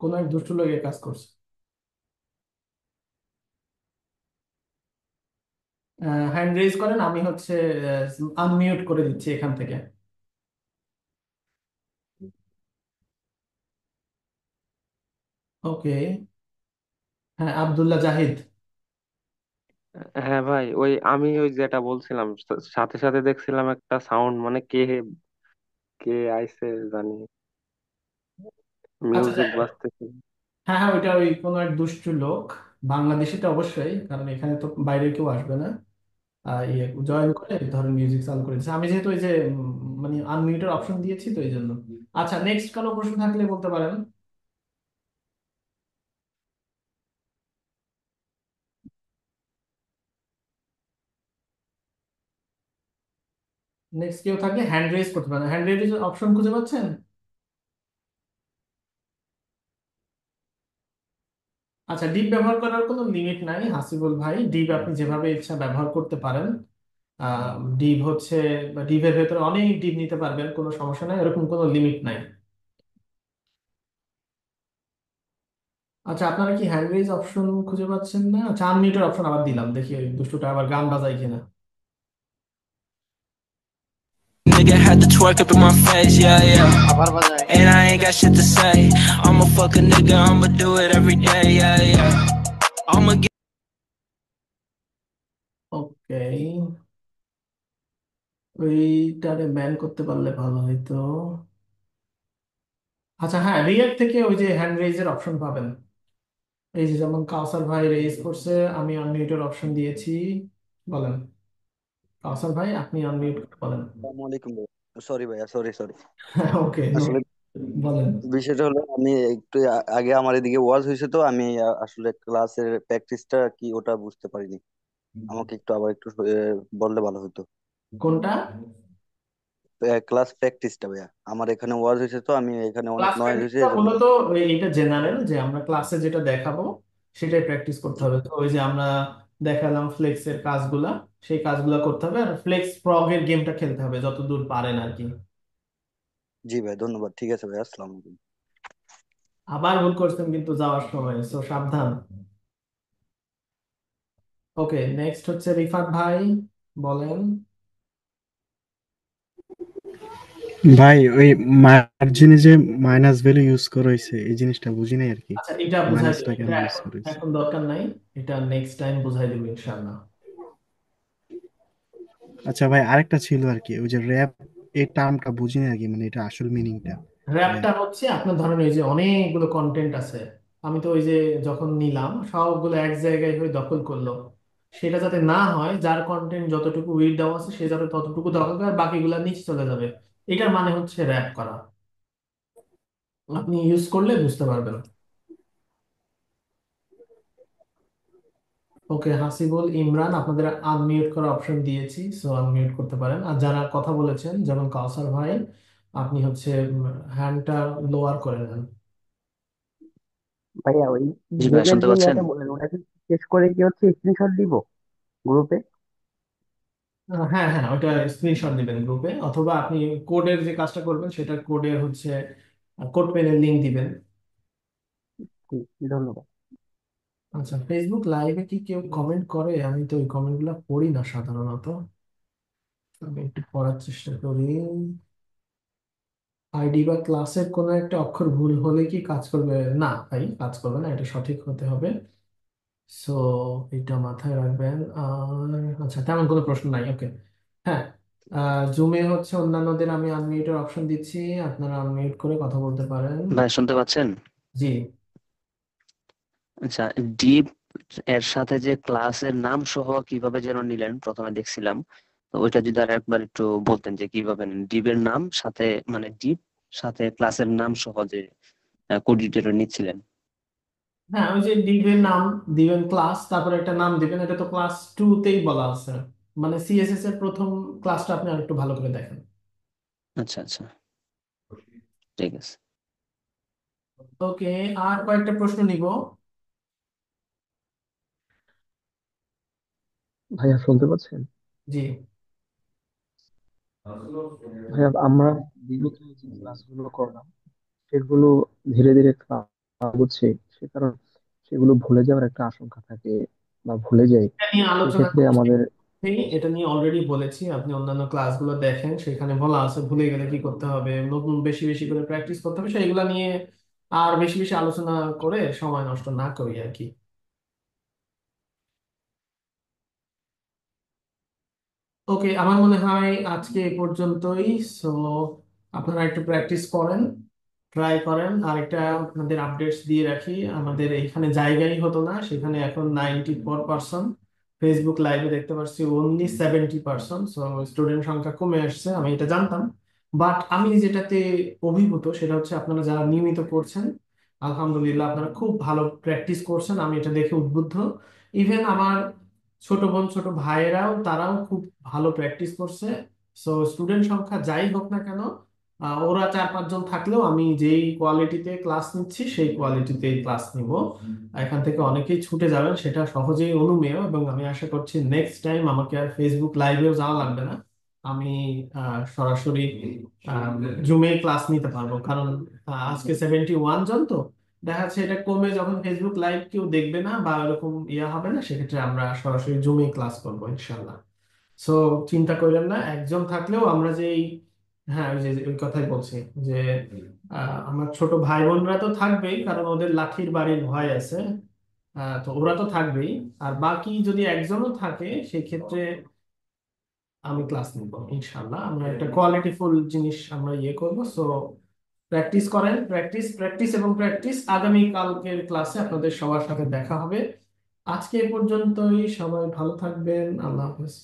কোন এক দুষ্টু লোক এ কাজ করছে। হ্যান্ড রেইজ করেন, আমি হচ্ছে আনমিউট করে দিচ্ছি এখান থেকে। ওকে। হ্যাঁ, আব্দুল্লাহ জাহিদ। হ্যাঁ ভাই, ওই আমি ওই যেটা বলছিলাম, সাথে সাথে দেখছিলাম একটা সাউন্ড, মানে কে কে আইছে জানি, আচ্ছা মিউজিক যাই হোক। বাজতেছিল। হ্যাঁ হ্যাঁ, ওইটা ওই কোনো এক দুষ্টু লোক, বাংলাদেশি তো অবশ্যই, কারণ এখানে তো বাইরে কেউ আসবে না। ইয়ে জয়েন করে ধরেন মিউজিক চালু করে দিচ্ছে। আমি যেহেতু ওই যে মানে আনমিউটের অপশন দিয়েছি তো এই জন্য। আচ্ছা, নেক্সট কোনো প্রশ্ন থাকলে বলতে পারেন। নেক্সট কেউ থাকলে হ্যান্ড রেজ করতে পারেন। হ্যান্ড রেজ অপশন খুঁজে পাচ্ছেন? আচ্ছা, ডিপ ব্যবহার করার কোনো লিমিট নাই হাসিবুল ভাই। ডিপ আপনি যেভাবে ইচ্ছা ব্যবহার করতে পারেন। ডিপ হচ্ছে ডিপের ভেতরে অনেক ডিপ নিতে পারবেন, কোনো সমস্যা নাই, এরকম কোনো লিমিট নাই। আচ্ছা, আপনারা কি হ্যান্ড রেজ অপশন খুঁজে পাচ্ছেন না? আচ্ছা, আনমিউটের অপশন আবার দিলাম, দেখি ওই দুষ্টুটা আবার গান বাজায় কিনা। nigga had the twerk up in my face, yeah, yeah. And I ain't got shit to say. I'ma fuck a nigga, I'ma do it every day, yeah, yeah. I'ma get ওকে, ওইটারে ban করতে পারলে ভালো হইতো। আচ্ছা হ্যাঁ, react থেকে ওই যে হ্যান্ড রেজের অপশন পাবেন। এই যে যেমন কাউসার ভাই রেজ করছে, আমি আনমিউটের অপশন দিয়েছি। বলেন কাউসার ভাই, আপনি আনমিউট করে বলেন। আসসালামু আলাইকুম ভাই। সরি ভাইয়া, সরি সরি। ওকে, আসলে বলেন। বিষয়টা হলো আমি একটু আগে আমার এদিকে ওয়াজ হয়েছে, তো আমি আসলে ক্লাসের প্র্যাকটিসটা কি ওটা বুঝতে পারিনি। আমাকে একটু আবার একটু বললে ভালো হতো। কোনটা? ক্লাস প্র্যাকটিসটা ভাইয়া, আমার এখানে ওয়াজ হয়েছে তো আমি এখানে অনেক ক্লাস নয়েজ হয়েছে প্র্যাকটিসটা এজন্য। মূলত এটা জেনারেল, যে আমরা ক্লাসে যেটা দেখাবো সেটাই প্র্যাকটিস করতে হবে। তো ওই যে আমরা দেখালাম ফ্লেক্সের কাজগুলা, সেই কাজগুলা করতে হবে। আর ফ্লেক্স প্রগের গেমটা খেলতে হবে যতদূর পারেন আর কি। জি ভাই, ধন্যবাদ। ঠিক আছে ভাই, আসসালামু আলাইকুম। আবার ভুল করছেন কিন্তু যাওয়ার সময়, সো সাবধান। ওকে, নেক্সট হচ্ছে রিফাত ভাই, বলেন। ভাই ওই মার্জিনে যে মাইনাস ভ্যালু ইউজ করা হয়েছে এই জিনিসটা বুঝি নাই আর কি, আচ্ছা, এটা বুঝাই মাইনাসটা দেবো, কেন এটা ইউজ এখন করা হয়েছে। এখন দরকার নাই। এটা নেক্সট টাইম বুঝাই দেবো ইনশাআল্লাহ। আচ্ছা ভাই, আরেকটা ছিল আর কি, ওই যে র্যাপ, এই টার্মটা বুঝি নাই আর কি, মানে এটা আসল মিনিংটা। মানে র্যাপটা হচ্ছে আপনার ধরেন এই যে অনেকগুলো কন্টেন্ট আছে, আমি তো ওই যে যখন নিলাম সবগুলো এক জায়গায় হয়ে দখল করলো, সেটা যাতে না হয়, যার কন্টেন্ট যতটুকু উইথ দেওয়া আছে সে যাতে ততটুকু দখল করে আর বাকিগুলো নিচে চলে যাবে, এটার মানে হচ্ছে র্যাপ করা। আপনি ইউজ করলে বুঝতে পারবেন। ওকে, হাসিবুল ইমরান, আপনাদের আনমিউট করার অপশন দিয়েছি, সো আনমিউট করতে পারেন। আর যারা কথা বলেছেন যেমন কাউসার ভাই, আপনি হচ্ছে হ্যান্ডটা লোয়ার করে নেন। ভাইয়া ওই জি ভাই, গ্রুপের শুনতে যে পাচ্ছেন? ইয়াটা বললেন ওটা কি শেষ করে কি হচ্ছে স্ক্রিনশট দিব গ্রুপে? হ্যাঁ হ্যাঁ, ওইটা স্ক্রিনশট দিবেন গ্রুপে, অথবা আপনি কোডের যে কাজটা করবেন সেটা কোডে হচ্ছে কোড পেনের লিংক দিবেন। ঠিক, ধন্যবাদ। আচ্ছা, ফেসবুক লাইভে কি কেউ কমেন্ট করে? আমি তো ওই কমেন্টগুলো পড়ি না সাধারণত, আমি একটু পড়ার চেষ্টা করি। আইডি বা ক্লাসের কোনো একটা অক্ষর ভুল হলে কি কাজ করবে? না ভাই, কাজ করবে না, এটা সঠিক হতে হবে। সো এটা মাথায় রাখবেন। আর আচ্ছা, তেমন কোনো প্রশ্ন নাই। ওকে, হ্যাঁ, জুমে হচ্ছে অন্যান্যদের আমি আনমিউটের অপশন দিচ্ছি, আপনারা আনমিউট করে কথা বলতে পারেন। ভাই শুনতে পাচ্ছেন? জি। আচ্ছা, ডিপ এর সাথে যে ক্লাসের নাম সহ কিভাবে যেন নিলেন প্রথমে দেখছিলাম, তো ওইটা যদি আর একবার একটু বলতেন যে কিভাবে নেন ডিপের নাম সাথে, মানে ডিপ সাথে ক্লাসের নাম সহ যে কোড ডিটেলর নিচ্ছিলেন। হ্যাঁ, ওই যে দিবেন নাম, দিবেন ক্লাস, তারপরে একটা নাম দিবেন, এটা তো ক্লাস 2 তেই বলা আছে। মানে সিএসএস এর প্রথম ক্লাসটা আপনি আরেকটু ভালো করে দেখেন। আচ্ছা আচ্ছা, ঠিক আছে। ওকে, আর কয়েকটা প্রশ্ন নিব। ভাইয়া শুনতে পাচ্ছেন? জি। ভাইয়া আমরা বিগত যে ক্লাসগুলো করলাম সেগুলো ধীরে ধীরে হচ্ছে, সে কারণে সেগুলো ভুলে যাওয়ার একটা আশঙ্কা থাকে বা ভুলে যাই। এটা নিয়ে আলোচনা সেক্ষেত্রে করছি, আমাদের এটা নিয়ে অলরেডি বলেছি, আপনি অন্যান্য ক্লাসগুলো দেখেন, সেখানে বলা আছে ভুলে গেলে কি করতে হবে, নতুন বেশি বেশি করে প্র্যাকটিস করতে হবে, সেইগুলা নিয়ে আর বেশি বেশি আলোচনা করে সময় নষ্ট না করি আর কি। ওকে, আমার মনে হয় আজকে এই পর্যন্তই। সো আপনারা একটু প্র্যাকটিস করেন, ট্রাই করেন। আর একটা আপনাদের আপডেটস দিয়ে রাখি, আমাদের এখানে জায়গাই হতো না, সেখানে এখন 94%, ফেসবুক লাইভে দেখতে পাচ্ছি অনলি 70%। সো স্টুডেন্ট সংখ্যা কমে আসছে, আমি এটা জানতাম, বাট আমি যেটাতে অভিভূত সেটা হচ্ছে আপনারা যারা নিয়মিত করছেন, আলহামদুলিল্লাহ আপনারা খুব ভালো প্র্যাকটিস করছেন, আমি এটা দেখে উদ্বুদ্ধ। ইভেন আমার ছোট বোন ছোট ভাইয়েরাও, তারাও খুব ভালো প্র্যাকটিস করছে। সো স্টুডেন্ট সংখ্যা যাই হোক না কেন, ওরা 4-5 জন থাকলেও আমি যেই কোয়ালিটিতে ক্লাস নিচ্ছি সেই কোয়ালিটিতেই ক্লাস নিব। এখান থেকে অনেকেই ছুটে যাবেন, সেটা সহজেই অনুমেয়, এবং আমি আশা করছি নেক্সট টাইম আমাকে আর ফেসবুক লাইভেও যাওয়া লাগবে না, আমি সরাসরি জুমে ক্লাস নিতে পারবো। কারণ আজকে 71 জন, তো দেখা যাচ্ছে এটা কমে যখন ফেসবুক লাইভ কেউ দেখবে না বা এরকম ইয়া হবে না, সেক্ষেত্রে আমরা সরাসরি জুমে ক্লাস করবো ইনশাল্লাহ। সো চিন্তা করলেন না, একজন থাকলেও আমরা যে হ্যাঁ, ওই যে ওই কথাই বলছি যে আমার ছোট ভাই বোনরা তো থাকবেই, কারণ ওদের লাঠির বাড়ির ভয় আছে, তো ওরা তো থাকবেই। আর বাকি যদি একজনও থাকে সেই ক্ষেত্রে আমি ক্লাস নিব ইনশাল্লাহ, আমরা একটা কোয়ালিটিফুল জিনিস আমরা ইয়ে করবো। সো প্র্যাকটিস করেন, প্র্যাকটিস প্র্যাকটিস এবং প্র্যাকটিস। আগামী কালকের ক্লাসে আপনাদের সবার সাথে দেখা হবে। আজকে এ পর্যন্তই, সবাই ভালো থাকবেন, আল্লাহ হাফেজ।